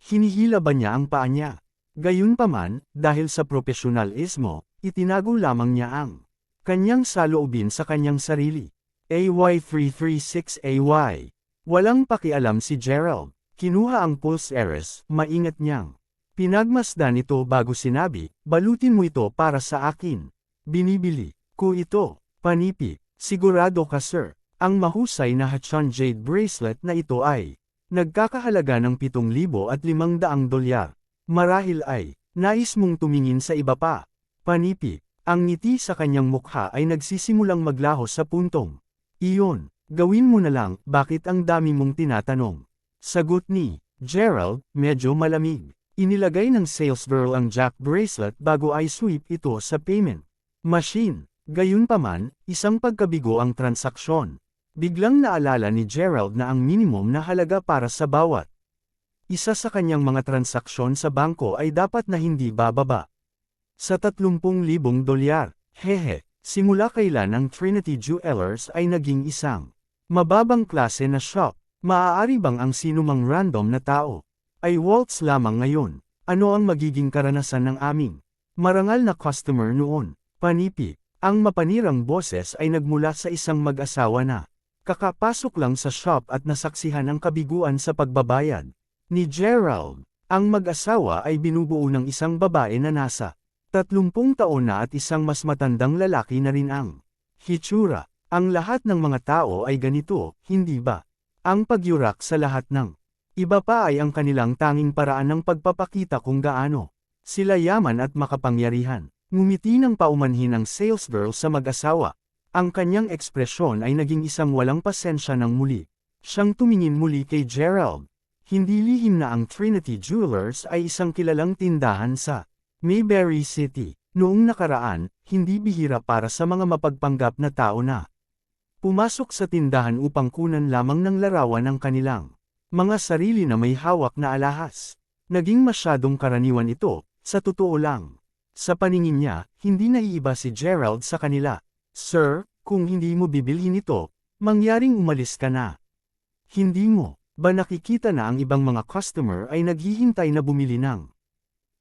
Hinihila ba niya ang paa niya? Gayunpaman, dahil sa profesionalismo, itinago lamang niya ang kanyang saloobin sa kanyang sarili. AY336AY. Walang pakialam si Gerald. Kinuha ang pulse heiress, maingat niyang pinagmasdan ito bago sinabi, balutin mo ito para sa akin. Binibili ko ito. Panipi. Sigurado ka sir, ang mahusay na hachon jade bracelet na ito ay nagkakahalaga ng $7,500. Marahil ay nais mong tumingin sa iba pa. Panipi. Ang ngiti sa kanyang mukha ay nagsisimulang maglaho sa puntong iyon. Gawin mo na lang, bakit ang dami mong tinatanong? Sagot ni Gerald, medyo malamig. Inilagay ng salesgirl ang jack bracelet bago ay sweep ito sa payment machine. Gayunpaman, isang pagkabigo ang transaksyon. Biglang naalala ni Gerald na ang minimum na halaga para sa bawat isa sa kanyang mga transaksyon sa bangko ay dapat na hindi bababa sa $30,000. Hehe, simula kailan ang Trinity Jewelers ay naging isang mababang klase na shop? Maaari bang ang sinumang random na tao ay waltz lamang ngayon? Ano ang magiging karanasan ng aming marangal na customer noon? Panipi. Ang mapanirang boses ay nagmula sa isang mag-asawa na kakapasok lang sa shop at nasaksihan ang kabiguan sa pagbabayad ni Gerald. Ang mag-asawa ay binubuo ng isang babae na nasa 30 taon na at isang mas matandang lalaki na rin ang hitsura. Ang lahat ng mga tao ay ganito, hindi ba? Ang pagyurak sa lahat ng iba pa ay ang kanilang tanging paraan ng pagpapakita kung gaano sila yaman at makapangyarihan. Ngumiti ng paumanhin ang salesgirl sa mag-asawa. Ang kanyang ekspresyon ay naging isang walang pasensya ng muli. Siyang tumingin muli kay Gerald. Hindi lihim na ang Trinity Jewelers ay isang kilalang tindahan sa Mayberry City. Noong nakaraan, hindi bihira para sa mga mapagpanggap na tao na pumasok sa tindahan upang kunan lamang ng larawan ng kanilang mga sarili na may hawak na alahas. Naging masyadong karaniwan ito, sa totoo lang. Sa paningin niya, hindi naiiba si Gerald sa kanila. Sir, kung hindi mo bibilhin ito, mangyaring umalis ka na. Hindi mo ba nakikita na ang ibang mga customer ay naghihintay na bumili ng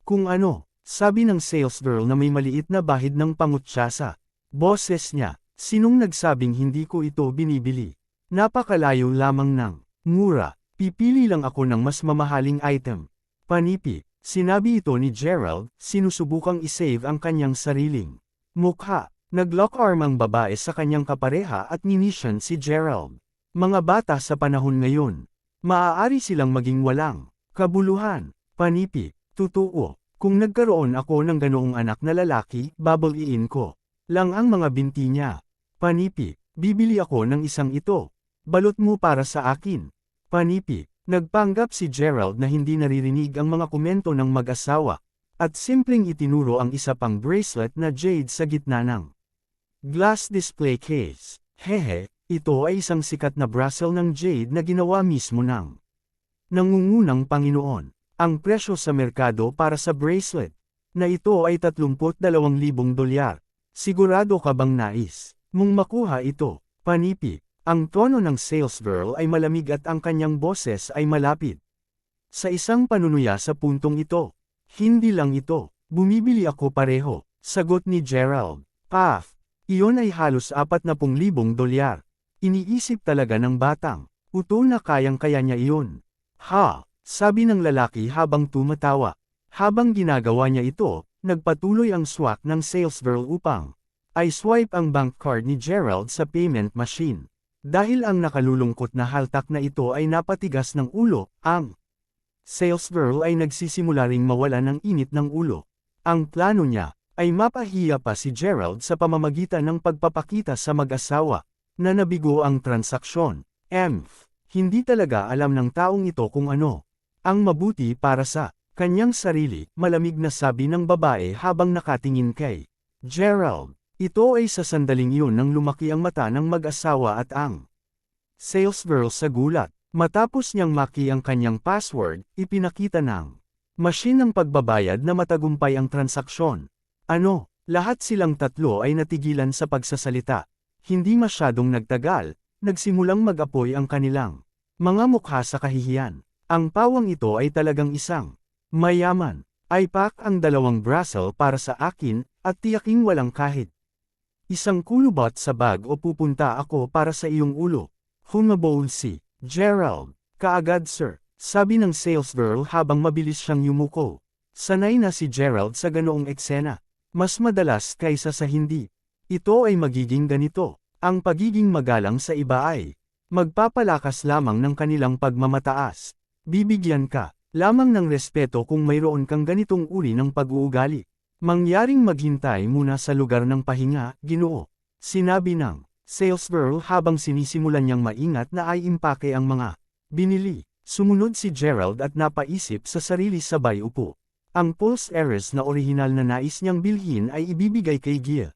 kung ano? Sabi ng salesgirl na may maliit na bahid ng pangutya sa boses niya. Sinong nagsabing hindi ko ito binibili? Napakalayo lamang ng mura. Pipili lang ako ng mas mamahaling item. Panipi. Sinabi ito ni Gerald, sinusubukang isave ang kanyang sariling mukha. Nag-lock arm ang babae sa kanyang kapareha at ninisyan si Gerald. Mga bata sa panahon ngayon, maaari silang maging walang kabuluhan. Panipi. Totoo. Kung nagkaroon ako ng ganoong anak na lalaki, babaliin ko lang ang mga binti niya. Panipi, bibili ako ng isang ito. Balot mo para sa akin. Panipi, nagpanggap si Gerald na hindi naririnig ang mga komento ng mag-asawa, at simpleng itinuro ang isa pang bracelet na jade sa gitna ng glass display case. Hehe, ito ay isang sikat na bracelet ng jade na ginawa mismo ng nangungunang Panginoon. Ang presyo sa merkado para sa bracelet na ito ay $32,000. Sigurado ka bang nais mong makuha ito? Panipi, ang tono ng salesgirl ay malamig at ang kanyang boses ay malapit. Sa isang panunuya sa puntong ito, hindi lang ito, bumibili ako pareho, sagot ni Gerald. Path, iyon ay halos $40,000. Iniisip talaga ng batang, utol na kayang-kaya niya iyon. Ha, sabi ng lalaki habang tumatawa. Habang ginagawa niya ito, nagpatuloy ang swak ng salesgirl upang ay swipe ang bank card ni Gerald sa payment machine. Dahil ang nakalulungkot na haltak na ito ay napatigas ng ulo, ang salesgirl ay nagsisimula ring mawala ng init ng ulo. Ang plano niya ay mapahiya pa si Gerald sa pamamagitan ng pagpapakita sa mag-asawa na nabigo ang transaksyon. Hindi talaga alam ng taong ito kung ano ang mabuti para sa kanyang sarili, malamig na sabi ng babae habang nakatingin kay Gerald. Ito ay sa sandaling iyon nang lumaki ang mata ng mag-asawa at ang salesgirl sa gulat. Matapos niyang maki ang kanyang password, ipinakita ng machine ng pagbabayad na matagumpay ang transaksyon. Ano, lahat silang tatlo ay natigilan sa pagsasalita. Hindi masyadong nagtagal, nagsimulang mag-apoy ang kanilang mga mukha sa kahihiyan. Ang pawang ito ay talagang isang mayaman. Ipak ang 2 bracelet para sa akin, at tiyaking walang kahit isang kulubot sa bag o pupunta ako para sa iyong ulo. Humabol si Gerald. Kaagad sir, sabi ng salesgirl habang mabilis siyang yumuko. Sanay na si Gerald sa ganoong eksena. Mas madalas kaysa sa hindi. Ito ay magiging ganito. Ang pagiging magalang sa iba ay magpapalakas lamang ng kanilang pagmamataas. Bibigyan ka lamang ng respeto kung mayroon kang ganitong uri ng pag-uugali. Mangyaring maghintay muna sa lugar ng pahinga, Ginoo. Sinabi ng salesgirl habang sinisimulan niyang maingat na ay impake ang mga binili. Sumunod si Gerald at napaisip sa sarili sabay upo. Ang pulse heiress na orihinal na nais niyang bilhin ay ibibigay kay Gia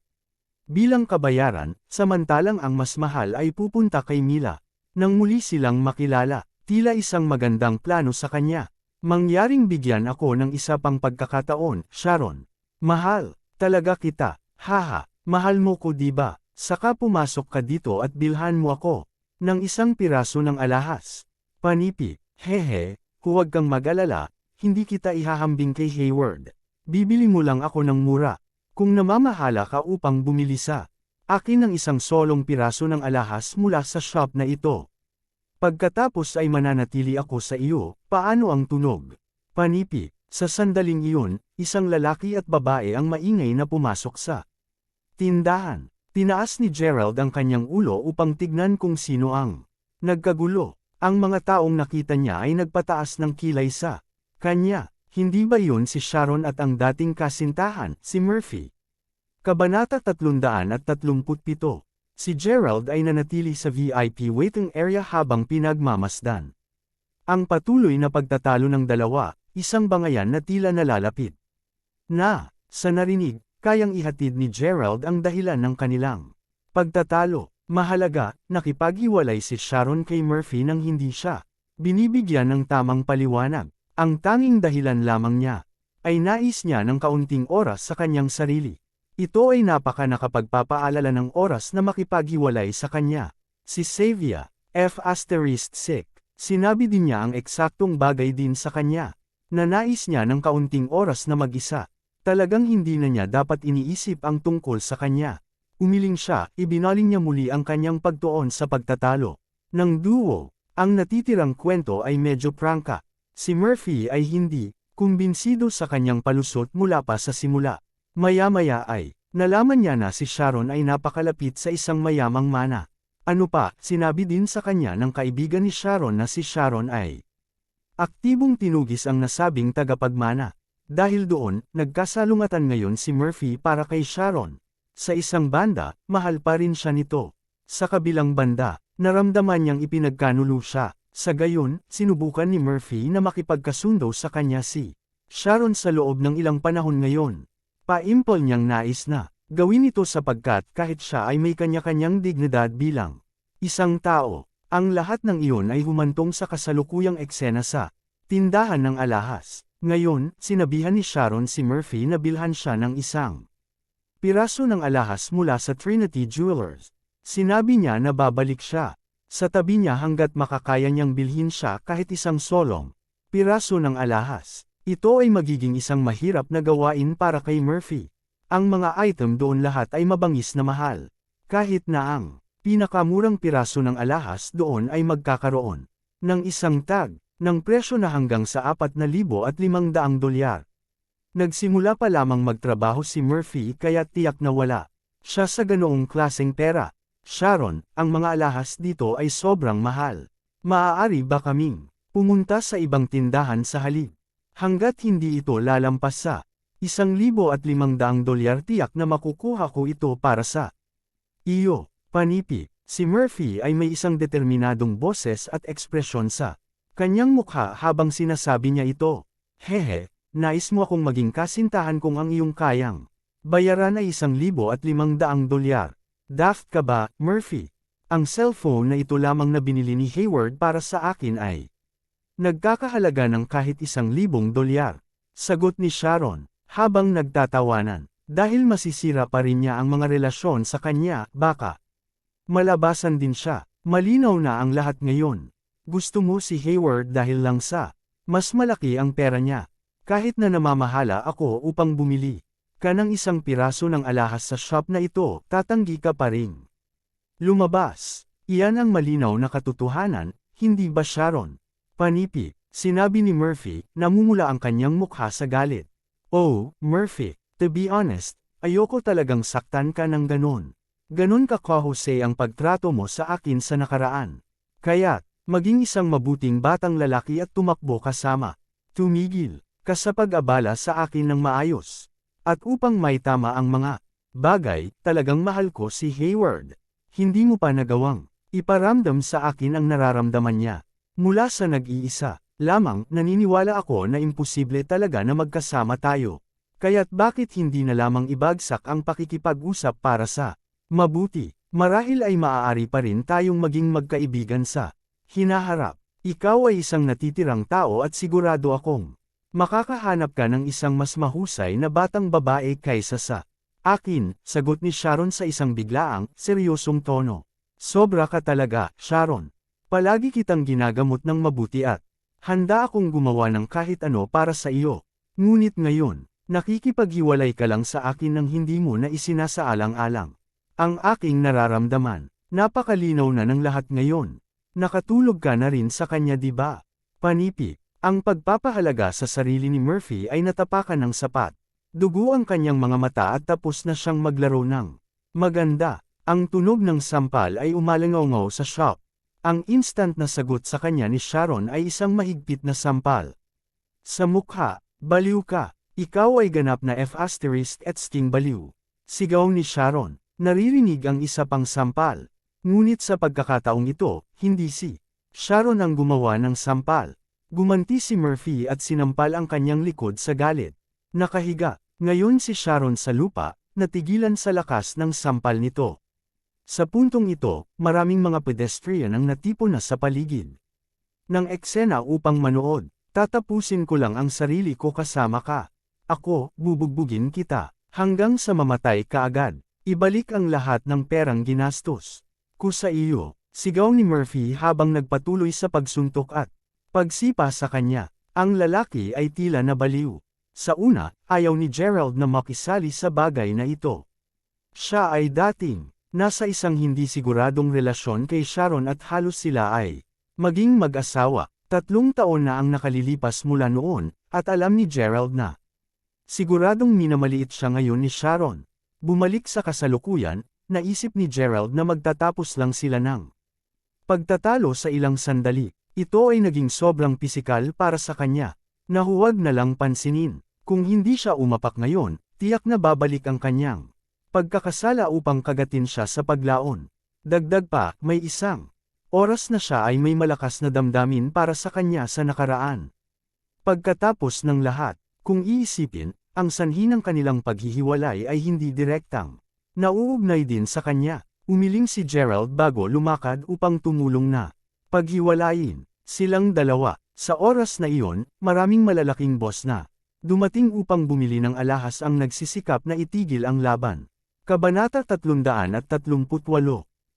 bilang kabayaran, samantalang ang mas mahal ay pupunta kay Mila. Nang muli silang makilala, tila isang magandang plano sa kanya. Mangyaring bigyan ako ng isa pang pagkakataon, Sharon. Mahal, talaga kita. Haha, mahal mo ko diba? Saka pumasok ka dito at bilhan mo ako ng isang piraso ng alahas. Panipi, hehe, huwag kang mag-alala, hindi kita ihahambing kay Hayward. Bibili mo lang ako ng mura. Kung namamahala ka upang bumili sa akin ng isang solong piraso ng alahas mula sa shop na ito. Pagkatapos ay mananatili ako sa iyo, paano ang tunog? Panipi, sa sandaling iyon, isang lalaki at babae ang maingay na pumasok sa tindahan. Tinaas ni Gerald ang kanyang ulo upang tignan kung sino ang nagkagulo. Ang mga taong nakita niya ay nagpataas ng kilay sa kanya. Hindi ba yun si Sharon at ang dating kasintahan, si Murphy? Kabanata 337. Si Gerald ay nanatili sa VIP waiting area habang pinagmamasdan ang patuloy na pagtatalo ng dalawa, isang bangayan na tila nalalapit na, sa narinig, kayang ihatid ni Gerald ang dahilan ng kanilang pagtatalo. Mahalaga, nakipaghiwalay si Sharon kay Murphy nang hindi siya binibigyan ng tamang paliwanag. Ang tanging dahilan lamang niya ay nais niya ng kaunting oras sa kanyang sarili. Ito ay napaka nakapagpapaalala ng oras na makipaghiwalay sa kanya. Si Xavier F***, sinabi din niya ang eksaktong bagay din sa kanya, na nais niya ng kaunting oras na mag-isa. Talagang hindi na niya dapat iniisip ang tungkol sa kanya. Umiling siya, ibinaling niya muli ang kanyang pagtuon sa pagtatalo ng duo. Ang natitirang kwento ay medyo prangka. Si Murphy ay hindi kumbinsido sa kanyang palusot mula pa sa simula. Maya-maya ay nalaman niya na si Sharon ay napakalapit sa isang mayamang mana. Ano pa, sinabi din sa kanya ng kaibigan ni Sharon na si Sharon ay aktibong tinugis ang nasabing tagapagmana. Dahil doon, nagkasalungatan ngayon si Murphy para kay Sharon. Sa isang banda, mahal pa rin siya nito. Sa kabilang banda, naramdaman niyang ipinagkanulo siya. Sa gayon, sinubukan ni Murphy na makipagkasundo sa kanya si Sharon sa loob ng ilang panahon ngayon. Paimpol niyang nais na gawin ito sapagkat kahit siya ay may kanya-kanyang dignidad bilang isang tao, ang lahat ng iyon ay humantong sa kasalukuyang eksena sa tindahan ng alahas. Ngayon, sinabihan ni Sharon si Murphy na bilhan siya ng isang piraso ng alahas mula sa Trinity Jewelers. Sinabi niya na babalik siya sa tabi niya hanggat makakaya niyang bilhin siya kahit isang solong piraso ng alahas. Ito ay magiging isang mahirap na gawain para kay Murphy. Ang mga item doon lahat ay mabangis na mahal. Kahit na ang pinakamurang piraso ng alahas doon ay magkakaroon ng isang tag ng presyo na hanggang sa $4,500. Nagsimula pa lamang magtrabaho si Murphy kaya tiyak na wala siya sa ganoong klaseng pera. Sharon, ang mga alahas dito ay sobrang mahal. Maaari ba kaming pumunta sa ibang tindahan sa halip? Hanggat hindi ito lalampas sa $1,500 tiyak na makukuha ko ito para sa iyo. Panipi, si Murphy ay may isang determinadong boses at ekspresyon sa kanyang mukha habang sinasabi niya ito. Hehe, nais mo akong maging kasintahan kung ang iyong kayang bayaran ay $1,500. Daft ka ba, Murphy? Ang cellphone na ito lamang na binili ni Hayward para sa akin ay nagkakahalaga ng kahit $1,000. Sagot ni Sharon, habang nagtatawanan. Dahil masisira pa rin niya ang mga relasyon sa kanya, baka malabasan din siya. Malinaw na ang lahat ngayon. Gusto mo si Hayward dahil lang sa mas malaki ang pera niya. Kahit na namamahala ako upang bumili ka ng isang piraso ng alahas sa shop na ito, tatanggi ka pa rin lumabas. Iyan ang malinaw na katotohanan, hindi ba Sharon? Panipi, sinabi ni Murphy, namumula ang kanyang mukha sa galit. Oh, Murphy, to be honest, ayoko talagang saktan ka ng ganon. Ganon ka Jose ang pagtrato mo sa akin sa nakaraan. Kaya't, maging isang mabuting batang lalaki at tumakbo kasama. Tumigil ka sa pag-abala sa akin ng maayos. At upang may tama ang mga bagay, talagang mahal ko si Hayward. Hindi mo pa nagawang iparamdam sa akin ang nararamdaman niya. Mula sa nag-iisa lamang, naniniwala ako na imposible talaga na magkasama tayo. Kaya't bakit hindi na lamang ibagsak ang pakikipag-usap para sa mabuti? Marahil ay maaari pa rin tayong maging magkaibigan sa hinaharap. Ikaw ay isang natitirang tao at sigurado akong makakahanap ka ng isang mas mahusay na batang babae kaysa sa akin, sagot ni Sharon sa isang biglaang, seryosong tono. Sobra ka talaga, Sharon. Palagi kitang ginagamot ng mabuti at handa akong gumawa ng kahit ano para sa iyo. Ngunit ngayon, nakikipaghiwalay ka lang sa akin nang hindi mo na isinasaalang-alang ang aking nararamdaman. Napakalinaw na ng lahat ngayon. Nakatulog ka na rin sa kanya, di ba? Panipi, ang pagpapahalaga sa sarili ni Murphy ay natapakan ng sapat. Dugo ang kanyang mga mata at tapos na siyang maglaro ng maganda. Ang tunog ng sampal ay umalangaw sa shop. Ang instant na sagot sa kanya ni Sharon ay isang mahigpit na sampal sa mukha. Baliw ka. Ikaw ay ganap na F***sting baliw. Sigaw ni Sharon. Naririnig ang isa pang sampal. Ngunit sa pagkakataong ito, hindi si Sharon ang gumawa ng sampal. Gumanti si Murphy at sinampal ang kanyang likod sa galit. Nakahiga. Ngayon si Sharon sa lupa, natigilan sa lakas ng sampal nito. Sa puntong ito, maraming mga pedestrian ang natipon na sa paligid ng eksena upang manood. Tatapusin ko lang ang sarili ko kasama ka. Ako, bubugbugin kita, hanggang sa mamatay ka agad. Ibalik ang lahat ng perang ginastos ko sa iyo, sigaw ni Murphy habang nagpatuloy sa pagsuntok at pagsipa sa kanya. Ang lalaki ay tila nabaliw. Sa una, ayaw ni Gerald na makisali sa bagay na ito. Siya ay dating nasa isang hindi siguradong relasyon kay Sharon at halos sila ay maging mag-asawa. 3 taon na ang nakalilipas mula noon, at alam ni Gerald na siguradong minamaliit siya ngayon ni Sharon. Bumalik sa kasalukuyan, naisip ni Gerald na magtatapos lang sila ng pagtatalo sa ilang sandali. Ito ay naging sobrang pisikal para sa kanya, na huwag na lang pansinin. Kung hindi siya umapak ngayon, tiyak na babalik ang kanyang pagkakasala upang kagatin siya sa paglaon. Dagdag pa, may isang oras na siya ay may malakas na damdamin para sa kanya sa nakaraan. Pagkatapos ng lahat, kung iisipin, ang sanhi ng kanilang paghihiwalay ay hindi direktang nauugnay din sa kanya. Umiling si Gerald bago lumakad upang tumulong na paghiwalayin silang dalawa. Sa oras na iyon, maraming malalaking boss na dumating upang bumili ng alahas ang nagsisikap na itigil ang laban. Kabanata 338.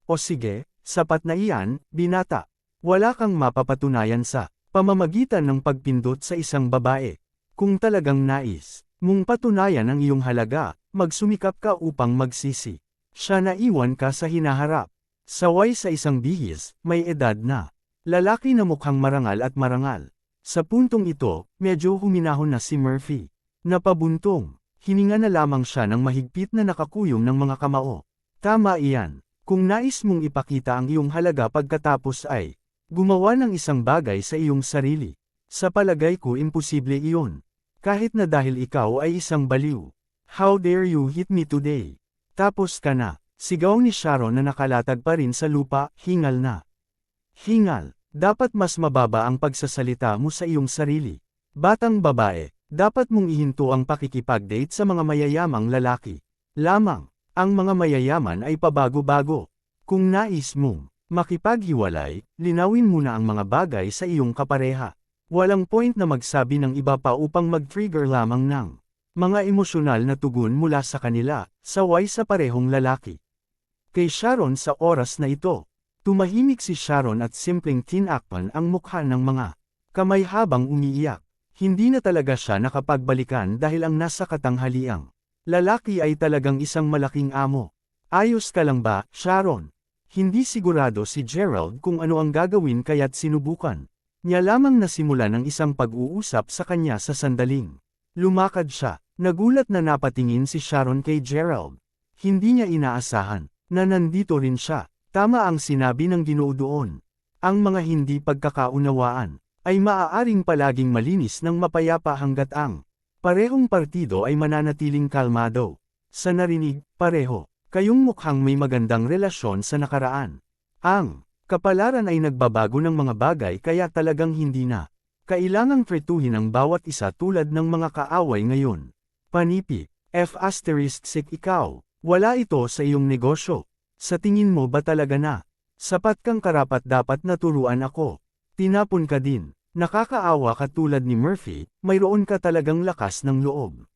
O sige, sapat na iyan, binata. Wala kang mapapatunayan sa pamamagitan ng pagpindot sa isang babae. Kung talagang nais mong patunayan ang iyong halaga, magsumikap ka upang magsisi. Siya naiwan ka sa hinaharap. Saway sa isang bihis, may edad na lalaki na mukhang marangal at marangal. Sa puntong ito, medyo huminahon na si Murphy. Napabuntong, hininga na lamang siya ng mahigpit na nakakuyong ng mga kamao. Tama iyan. Kung nais mong ipakita ang iyong halaga pagkatapos ay gumawa ng isang bagay sa iyong sarili. Sa palagay ko imposible iyon. Kahit na dahil ikaw ay isang baliw. How dare you hit me today? Tapos ka na. Sigaw ni Sharon na nakalatag pa rin sa lupa, hingal na. Hingal, dapat mas mababa ang pagsasalita mo sa iyong sarili. Batang babae, dapat mong ihinto ang pakikipag-date sa mga mayayamang lalaki. Lamang, ang mga mayayaman ay pabago-bago. Kung nais mong makipaghiwalay, linawin muna ang mga bagay sa iyong kapareha. Walang point na magsabi ng iba pa upang mag-trigger lamang ng mga emosyonal na tugon mula sa kanila, saway sa parehong lalaki. Kay Sharon sa oras na ito, tumahimik si Sharon at simpleng tinakpan ang mukha ng mga kamay habang umiiyak. Hindi na talaga siya nakapagbalikan dahil ang nasa katanghaliang lalaki ay talagang isang malaking amo. Ayos ka lang ba, Sharon? Hindi sigurado si Gerald kung ano ang gagawin kaya't sinubukan niya lamang nasimulan ng isang pag-uusap sa kanya sa sandaling lumakad siya. Nagulat na napatingin si Sharon kay Gerald. Hindi niya inaasahan na nandito rin siya. Tama ang sinabi ng Ginoo doon. Ang mga hindi pagkakaunawaan ay maaaring palaging malinis ng mapayapa hanggat ang parehong partido ay mananatiling kalmado. Sa narinig, pareho, kayong mukhang may magandang relasyon sa nakaraan. Ang kapalaran ay nagbabago ng mga bagay kaya talagang hindi na kailangang tretuhin ang bawat isa tulad ng mga kaaway ngayon. Panipi, ikaw, wala ito sa iyong negosyo. Sa tingin mo ba talaga na sapat kang karapat-dapat na turuan ako? Tinapon ka din. Nakakaawa ka tulad ni Murphy, mayroon ka talagang lakas ng loob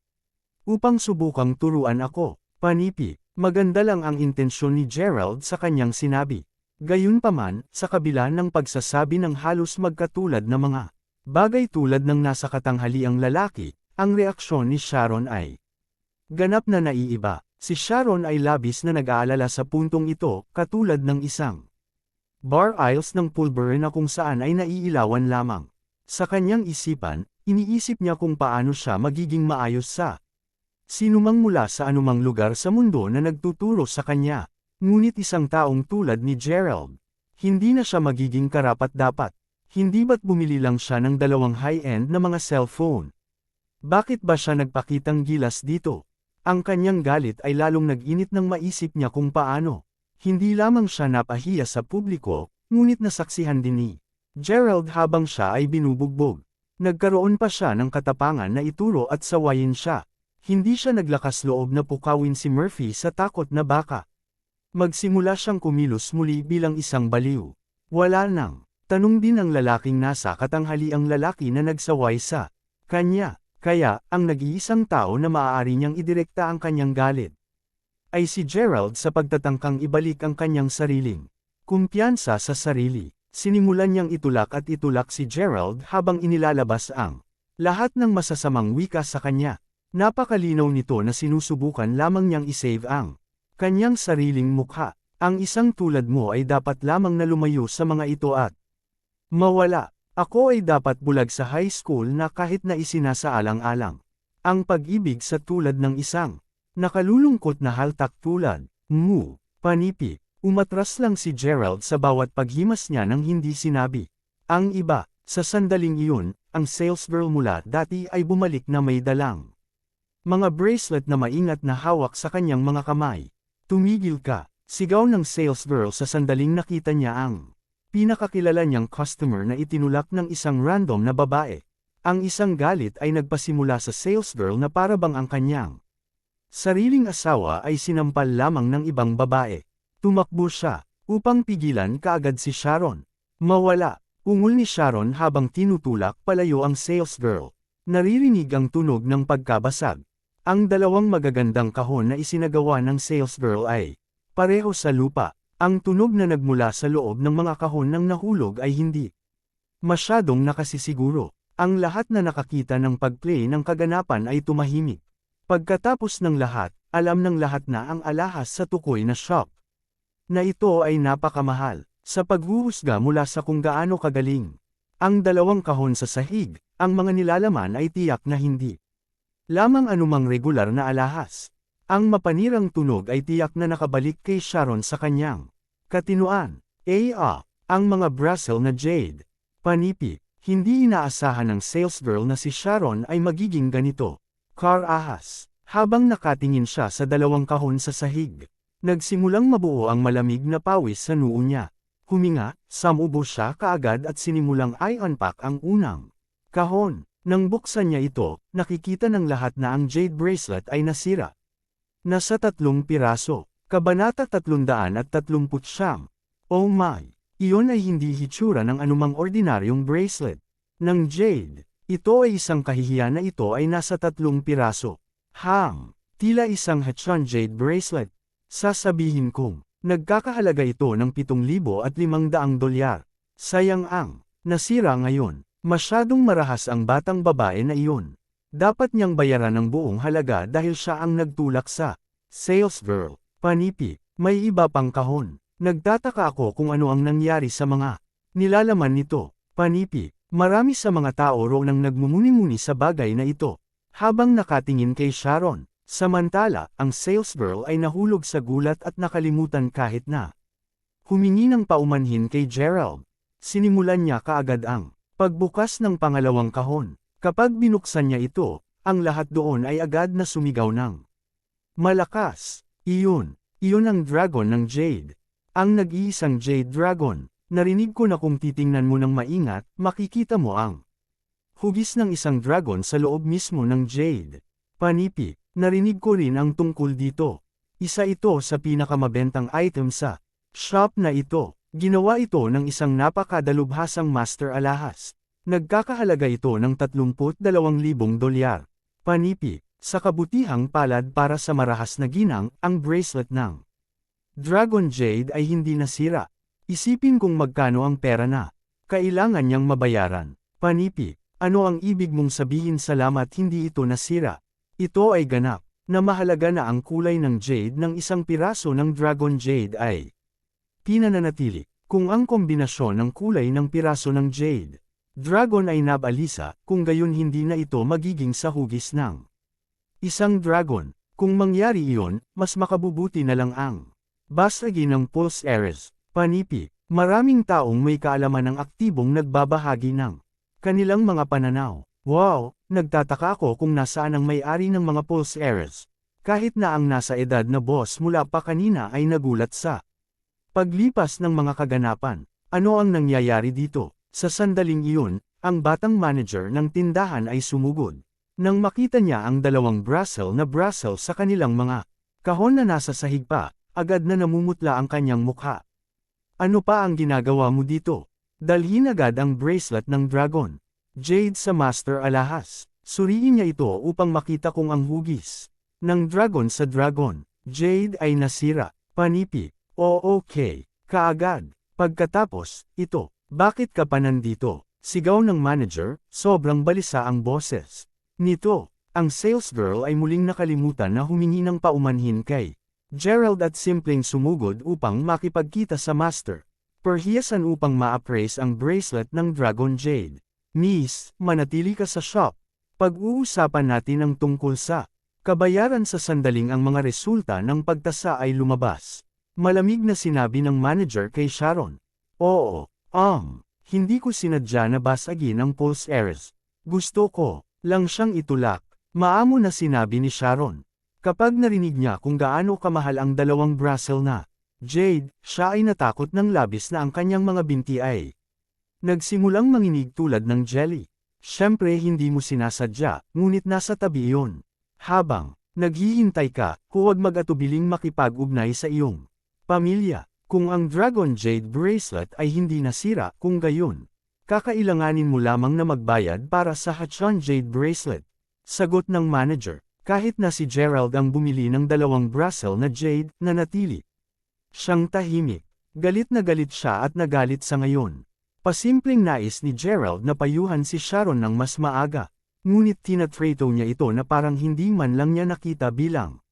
upang subukang turuan ako. Panipi, maganda lang ang intensyon ni Gerald sa kanyang sinabi. Gayunpaman, sa kabila ng pagsasabi ng halos magkatulad na mga bagay tulad ng nasa katanghaliang lalaki, ang reaksyon ni Sharon ay ganap na naiiba. Si Sharon ay labis na nag-aalala sa puntong ito, katulad ng isang bar aisles ng Pulbury na kung saan ay naiilawan lamang. Sa kanyang isipan, iniisip niya kung paano siya magiging maayos sa sinumang mula sa anumang lugar sa mundo na nagtuturo sa kanya. Ngunit isang taong tulad ni Gerald, hindi na siya magiging karapat-dapat. Hindi ba't bumili lang siya ng dalawang high-end na mga cellphone? Bakit ba siya nagpakitang gilas dito? Ang kanyang galit ay lalong nag-init nang maisip niya kung paano. Hindi lamang siya napahiya sa publiko, ngunit nasaksihan din ni Gerald habang siya ay binubugbog. Nagkaroon pa siya ng katapangan na ituro at sawayin siya. Hindi siya naglakas loob na pukawin si Murphy sa takot na baka magsimula siyang kumilos muli bilang isang baliw. Wala nang tanong din ang lalaking nasa katanghaliang lalaki na nagsaway sa kanya. Kaya, ang nag-iisang tao na maaari niyang idirekta ang kanyang galit ay si Gerald sa pagtatangkang ibalik ang kanyang sariling kumpiyansa sa sarili. Sinimulan niyang itulak at itulak si Gerald habang inilalabas ang lahat ng masasamang wika sa kanya. Napakalinaw nito na sinusubukan lamang niyang isave ang kanyang sariling mukha. Ang isang tulad mo ay dapat lamang na lumayo sa mga ito at mawala. Ako ay dapat bulag sa high school na kahit na isinasaalang-alang ang pag-ibig sa tulad ng isang nakalulungkot na haltak tulad mo. Panipi, umatras lang si Gerald sa bawat paghimas niya ng hindi sinabi. Ang iba, sa sandaling iyon, ang salesgirl mula dati ay bumalik na may dalang Mga bracelet na maingat na hawak sa kanyang mga kamay. Tumigil ka, sigaw ng sales girl sa sandaling nakita niya ang pinakakilala niyang customer na itinulak ng isang random na babae. Ang isang galit ay nagpasimula sa sales girl na parabang ang kanyang sariling asawa ay sinampal lamang ng ibang babae. Tumakbo siya, upang pigilan kaagad si Sharon. Mawala, ungol ni Sharon habang tinutulak palayo ang sales girl. Naririnig ang tunog ng pagkabasag. Ang dalawang magagandang kahon na isinagawa ng sales girl ay pareho sa lupa. Ang tunog na nagmula sa loob ng mga kahon ng nahulog ay hindi masyadong nakasisiguro. Ang lahat na nakakita ng pagplay ng kaganapan ay tumahimik. Pagkatapos ng lahat, alam ng lahat na ang alahas sa tukoy na shop na ito ay napakamahal, sa paghuhusga mula sa kung gaano kagaling. Ang dalawang kahon sa sahig, ang mga nilalaman ay tiyak na hindi lamang anumang regular na alahas. Ang mapanirang tunog ay tiyak na nakabalik kay Sharon sa kanyang katinuan. Ang mga bracelet na jade. Panipi, hindi inaasahan ng sales girl na si Sharon ay magiging ganito. Ahas. Habang nakatingin siya sa dalawang kahon sa sahig, nagsimulang mabuo ang malamig na pawis sa noo niya. Huminga, sumubo siya kaagad at sinimulang i-unpack ang unang kahon. Nang buksan niya ito, nakikita ng lahat na ang jade bracelet ay nasira. Nasa 3 piraso. Kabanata 339. Oh my! Iyon ay hindi hitsura ng anumang ordinaryong bracelet ng jade. Ito ay isang kahihiyan na ito ay nasa 3 piraso. Tila isang Hachan jade bracelet. Sasabihin kong, nagkakahalaga ito ng $7,500. Sayang ang nasira ngayon. Masyadong marahas ang batang babae na iyon. Dapat niyang bayaran ng buong halaga dahil siya ang nagtulak sa sales girl. Panipi, may iba pang kahon. Nagtataka ako kung ano ang nangyari sa mga nilalaman nito. Panipi, marami sa mga tao roon ang nagmumuni-muni sa bagay na ito. Habang nakatingin kay Sharon, samantala, ang sales girl ay nahulog sa gulat at nakalimutan kahit na humingi ng paumanhin kay Gerald. Sinimulan niya kaagad ang pagbukas ng pangalawang kahon. Kapag binuksan niya ito, ang lahat doon ay agad na sumigaw ng malakas. Iyon ang dragon ng Jade. Ang nag-iisang Jade Dragon. Narinig ko na kung titingnan mo ng maingat, makikita mo ang hugis ng isang dragon sa loob mismo ng Jade. Panipi, narinig ko rin ang tungkol dito. Isa ito sa pinakamabentang item sa shop na ito. Ginawa ito ng isang napakadalubhasang master alahas. Nagkakahalaga ito ng $32,000. Panipi, sa kabutihang palad para sa marahas na ginang, ang bracelet ng Dragon Jade ay hindi nasira. Isipin kung magkano ang pera na kailangan niyang mabayaran. Panipi, ano ang ibig mong sabihin salamat hindi ito nasira? Ito ay ganap, na mahalaga na ang kulay ng jade ng isang piraso ng Dragon Jade ay pinananatili. Kung ang kombinasyon ng kulay ng piraso ng jade Dragon ay nabalisa, kung gayon hindi na ito magiging sa hugis ng isang dragon. Kung mangyari iyon, mas makabubuti na lang ang basagi ng Pulse Ares. Panipi, maraming taong may kaalaman ng aktibong nagbabahagi ng kanilang mga pananaw. Wow, nagtataka ako kung nasaan ang may-ari ng mga Pulse Ares. Kahit na ang nasa edad na boss mula pa kanina ay nagulat sa paglipas ng mga kaganapan. Ano ang nangyayari dito? Sa sandaling iyon, ang batang manager ng tindahan ay sumugod. Nang makita niya ang dalawang bracelet sa kanilang mga kahon na nasa sahig pa, agad na namumutla ang kanyang mukha. Ano pa ang ginagawa mo dito? Dalhin agad ang bracelet ng dragon Jade sa master alahas. Suriin niya ito upang makita kung ang hugis ng dragon sa Dragon Jade ay nasira. Panipi, okay, kaagad. Pagkatapos, ito. Bakit ka pa nandito? Sigaw ng manager, sobrang balisa ang boses nito. Ang sales girl ay muling nakalimutan na humingi ng paumanhin kay Gerald at simpleng sumugod upang makipagkita sa master. Perhiasan upang ma-appraise ang bracelet ng Dragon Jade. Miss, manatili ka sa shop. Pag-uusapan natin ang tungkol sa kabayaran sa sandaling ang mga resulta ng pagtasa ay lumabas. Malamig na sinabi ng manager kay Sharon. Oo. Hindi ko sinadya na basagin ang Pulse Ares. Gusto ko lang siyang itulak. Maamo na sinabi ni Sharon. Kapag narinig niya kung gaano kamahal ang dalawang bracelet na jade, siya ay natakot ng labis na ang kanyang mga binti ay nagsimulang manginig tulad ng jelly. Siyempre hindi mo sinasadya, ngunit nasa tabi iyon. Habang naghihintay ka, huwag mag-atubiling makipag-ugnay sa iyong pamilya. Kung ang Dragon Jade Bracelet ay hindi nasira, kung gayon, kakailanganin mo lamang na magbayad para sa Hachon Jade Bracelet. Sagot ng manager. Kahit na si Gerald ang bumili ng dalawang bracelet na jade, nanatili siyang tahimik. Galit na galit siya at nagalit sa ngayon. Pasimpleng nais ni Gerald na payuhan si Sharon ng mas maaga. Ngunit tinatrato niya ito na parang hindi man lang niya nakita bilang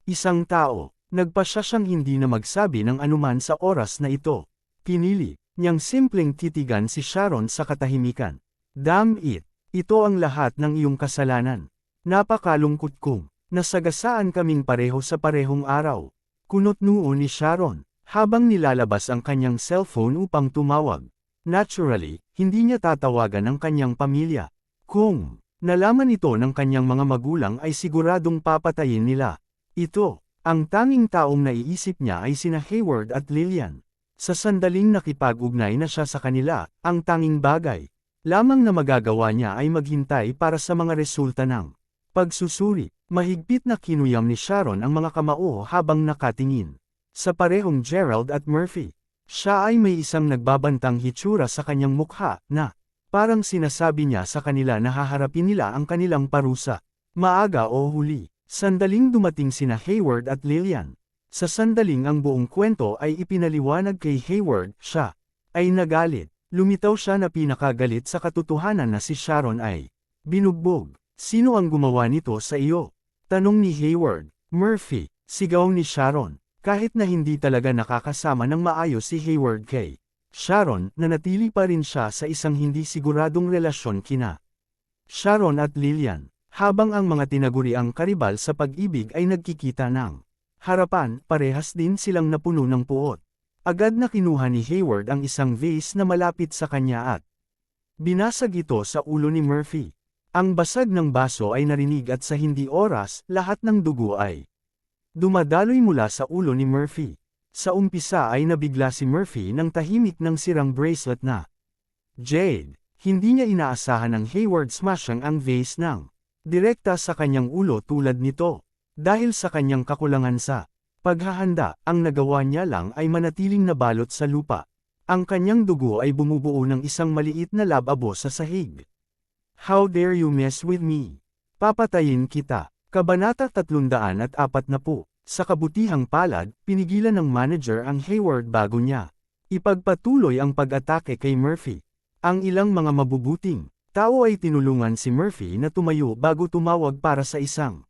isang tao. Nagpa siya siyang hindi na magsabi ng anuman sa oras na ito. Pinili niyang simpleng titigan si Sharon sa katahimikan. Damn it! Ito ang lahat ng iyong kasalanan. Napakalungkot kong nasagasaan kaming pareho sa parehong araw. Kunot noo ni Sharon, habang nilalabas ang kanyang cellphone upang tumawag. Naturally, hindi niya tatawagan ang kanyang pamilya. Kung nalaman ito ng kanyang mga magulang ay siguradong papatayin nila. Ito, ang tanging taong naiisip niya ay sina Hayward at Lillian. Sa sandaling nakipag-ugnay na siya sa kanila, ang tanging bagay lamang na magagawa niya ay maghintay para sa mga resulta ng pagsusuri. Mahigpit na kinuyam ni Sharon ang mga kamao habang nakatingin sa parehong Gerald at Murphy. Siya ay may isang nagbabantang hitsura sa kanyang mukha na parang sinasabi niya sa kanila na haharapin nila ang kanilang parusa. Maaga o huli, sandaling dumating sina Hayward at Lillian. Sa sandaling ang buong kwento ay ipinaliwanag kay Hayward, siya ay nagalit. Lumitaw siya na pinakagalit sa katotohanan na si Sharon ay binugbog. Sino ang gumawa nito sa iyo? Tanong ni Hayward. Murphy, sigaw ni Sharon. Kahit na hindi talaga nakakasama ng maayos si Hayward kay Sharon, nanatili pa rin siya sa isang hindi siguradong relasyon kina Sharon at Lillian. Habang ang mga tinaguriang karibal sa pag-ibig ay nagkikita ng harapan, parehas din silang napuno ng puot. Agad na kinuha ni Hayward ang isang vase na malapit sa kanya at binasag ito sa ulo ni Murphy. Ang basag ng baso ay narinig at sa hindi oras, lahat ng dugo ay dumadaloy mula sa ulo ni Murphy. Sa umpisa ay nabigla si Murphy nang tahimik ng sirang bracelet na jade. Hindi niya inaasahan ng Hayward smashing ang vase ng direkta sa kanyang ulo tulad nito. Dahil sa kanyang kakulangan sa paghahanda, ang nagawa niya lang ay manatiling nabalot sa lupa. Ang kanyang dugo ay bumubuo ng isang maliit na lababo sa sahig. How dare you mess with me? Papatayin kita. Kabanata 340. Sa kabutihang palad, pinigilan ng manager ang Hayward bago niya ipagpatuloy ang pag-atake kay Murphy. Ang ilang mga mabubuting tao ay tinulungan si Murphy na tumayo bago tumawag para sa isang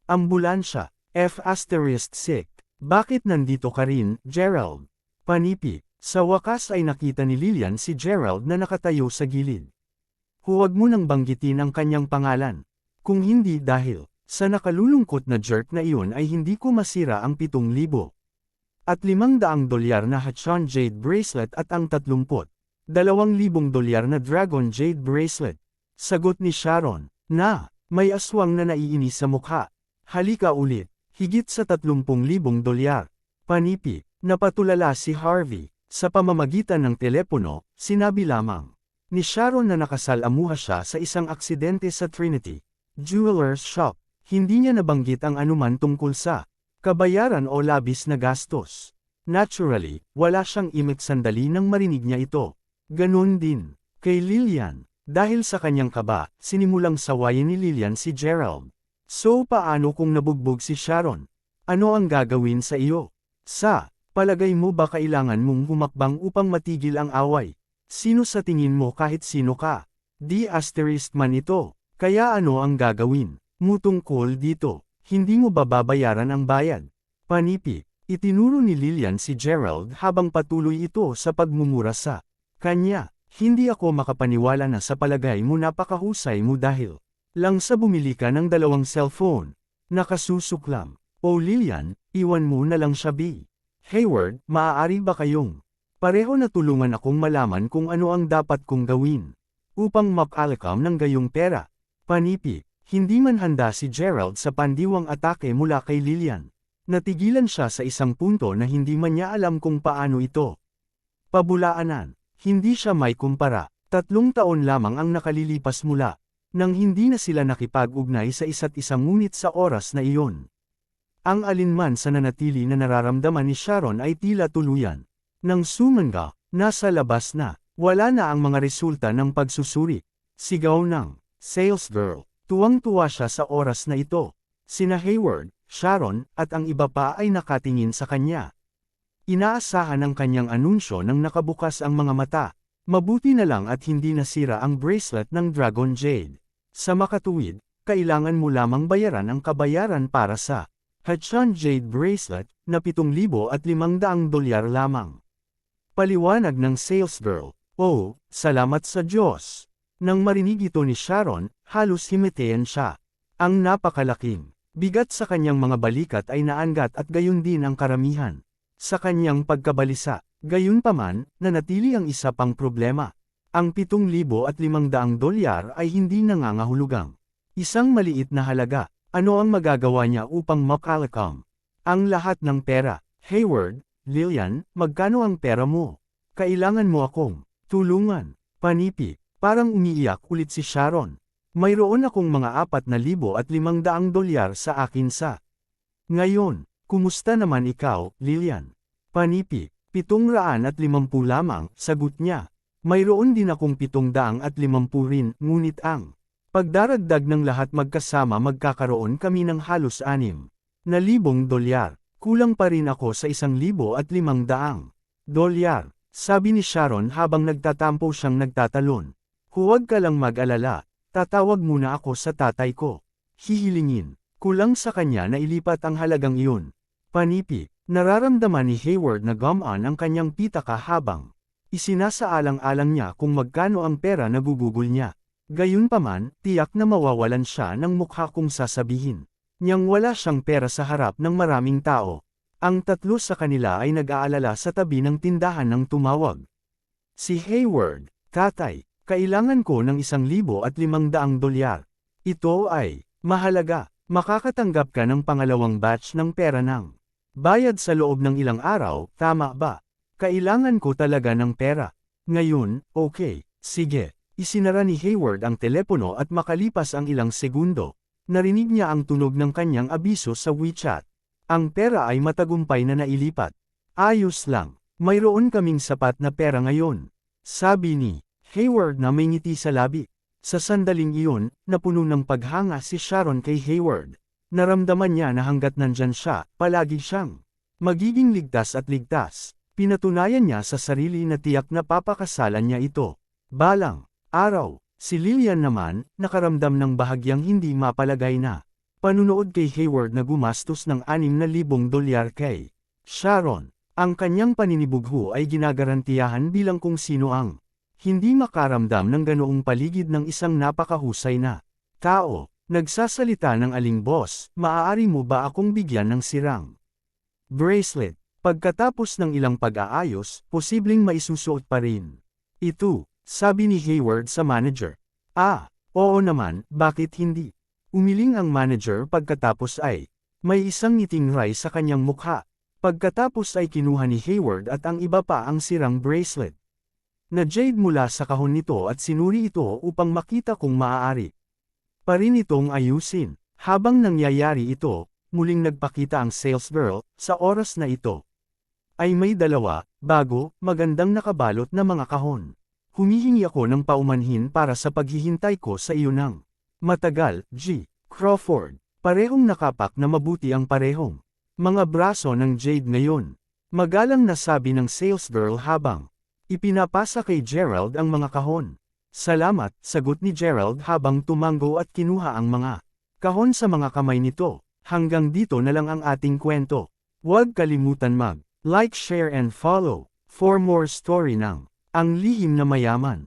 ambulansya. F***sick. Bakit nandito ka rin, Gerald? Panipi. Sa wakas ay nakita ni Lillian si Gerald na nakatayo sa gilid. Huwag mo nang banggitin ang kanyang pangalan. Kung hindi dahil sa nakalulungkot na jerk na iyon ay hindi ko masira ang 7,000 at $500 na Hachon Jade Bracelet at ang 32,000 $2,000 na Dragon Jade Bracelet. Sagot ni Sharon, na may aswang na naiinis sa mukha. Halika ulit, higit sa $30,000. Panipi, napatulala si Harvey. Sa pamamagitan ng telepono, sinabi lamang ni Sharon na nakasalamuha siya sa isang aksidente sa Trinity Jewelers Shop. Hindi niya nabanggit ang anuman tungkol sa kabayaran o labis na gastos. Naturally, wala siyang imik sandali nang marinig niya ito. Ganon din kay Lillian. Dahil sa kanyang kaba, sinimulang sawayin ni Lillian si Gerald. So paano kung nabugbog si Sharon? Ano ang gagawin sa iyo? Sa palagay mo ba kailangan mong humakbang upang matigil ang away? Sino sa tingin mo kahit sino ka? Di asterisk man ito. Kaya ano ang gagawin mo tungkol dito? Hindi mo ba babayaran ang bayad? Panipi, itinuro ni Lillian si Gerald habang patuloy ito sa pagmumura sa kanya. Hindi ako makapaniwala na sa palagay mo napakahusay mo dahil lang sa bumili ka ng 2 cellphone. Nakasusuklam. O Lillian, iwan mo na lang siya B. Hayward, maaari ba kayong pareho na tulungan akong malaman kung ano ang dapat kong gawin upang mapalakam ng gayong pera? Panipi, Hindi man handa si Gerald sa pandiwang atake mula kay Lillian. Natigilan siya sa isang punto na hindi man niya alam kung paano ito pabulaanan. Hindi siya may kumpara. 3 taon lamang ang nakalilipas mula nang hindi na sila nakipag-ugnay sa isa't isa, ngunit sa oras na iyon, ang alinman sa nanatili na nararamdaman ni Sharon ay tila tuluyan nang sumangga. Nasa labas na, wala na ang mga resulta ng pagsusuri. Sigaw ng sales girl. Tuwang-tuwa siya sa oras na ito. Sina Hayward, Sharon, at ang iba pa ay nakatingin sa kanya. Inaasahan ang kanyang anunsyo nang nakabukas ang mga mata. Mabuti na lang at hindi nasira ang bracelet ng Dragon Jade. Sa makatuwid, kailangan mo lamang bayaran ang kabayaran para sa Hatchan Jade Bracelet na $7,500 lamang. Paliwanag ng sales girl. Oh, salamat sa Diyos. Nang marinig ito ni Sharon, halos himatayan siya. Ang napakalaking bigat sa kanyang mga balikat ay naangat at gayon din ang karamihan sa kanyang pagkabalisa. Gayunpaman, nanatili ang isa pang problema. Ang $7,500 ay hindi nangangahulugang isang maliit na halaga. Ano ang magagawa niya upang makalakam ang lahat ng pera? Hayward, Lillian, magkano ang pera mo? Kailangan mo akong tulungan. Panipi. Parang umiiyak ulit si Sharon. Mayroon akong mga $4,500 sa akin sa ngayon. Kumusta naman ikaw, Lillian? Panipi. 750 lamang, sagot niya. Mayroon din akong 750 rin, ngunit ang pagdaragdag ng lahat magkasama magkakaroon kami ng halos $6,000. Kulang pa rin ako sa $1,500. Sabi ni Sharon habang nagtatampo siyang nagtatalon. Huwag ka lang mag-alala, tatawag muna ako sa tatay ko. Hihilingin ko lang sa kanya na ilipat ang halagang iyon. Panipi. Nararamdaman ni Hayward na gumaan ang kanyang pitaka habang isinasaalang-alang niya kung magkano ang pera na gugugol niya. Gayunpaman, tiyak na mawawalan siya ng mukha kung sasabihin niyang wala siyang pera sa harap ng maraming tao. Ang 3 sa kanila ay nag-aalala sa tabi ng tindahan nang tumawag. Si Hayward, tatay, kailangan ko ng $1,500. Ito ay mahalaga. Makakatanggap ka ng pangalawang batch ng pera ng bayad sa loob ng ilang araw, tama ba? Kailangan ko talaga ng pera. Ngayon, okay, sige. Isinara ni Hayward ang telepono at makalipas ang ilang segundo, narinig niya ang tunog ng kanyang abiso sa WeChat. Ang pera ay matagumpay na nailipat. Ayos lang, mayroon kaming sapat na pera ngayon. Sabi ni Hayward na may ngiti sa labi. Sa sandaling iyon, napuno ng paghanga si Sharon kay Hayward. Naramdaman niya na hanggat nandyan siya, palagi siyang magiging ligtas at ligtas. Pinatunayan niya sa sarili na tiyak na papakasalan niya ito. Balang araw, si Lillian naman, nakaramdam ng bahagyang hindi mapalagay na panunood kay Hayward na gumastos ng $6,000 kay Sharon. Ang kanyang paninibugho ay ginagarantiyahan bilang kung sino ang hindi makaramdam ng ganoong paligid ng isang napakahusay na tao. Nagsasalita ng aling boss, maaari mo ba akong bigyan ng sirang bracelet? Pagkatapos ng ilang pag-aayos, posibleng maisusuot pa rin ito, sabi ni Hayward sa manager. Oo naman, bakit hindi? Umiling ang manager pagkatapos ay may isang ngiting ray sa kanyang mukha. Pagkatapos ay kinuha ni Hayward at ang iba pa ang sirang bracelet na jade mula sa kahon nito at sinuri ito upang makita kung maaari pa rin itong ayusin. Habang nangyayari ito, muling nagpakita ang sales girl. Sa oras na ito ay may 2 bago, magandang nakabalot na mga kahon. Humihingi ako ng paumanhin para sa paghihintay ko sa iyo ng matagal. G. Crawford. Parehong nakapak na mabuti ang parehong mga braso ng jade ngayon. Magalang na sabi ng sales girl habang ipinapasa kay Gerald ang mga kahon. Salamat, sagot ni Gerald habang tumango at kinuha ang mga kahon sa mga kamay nito. Hanggang dito na lang ang ating kwento. Huwag kalimutan mag-like, share and follow for more story ng Ang Lihim na Mayaman.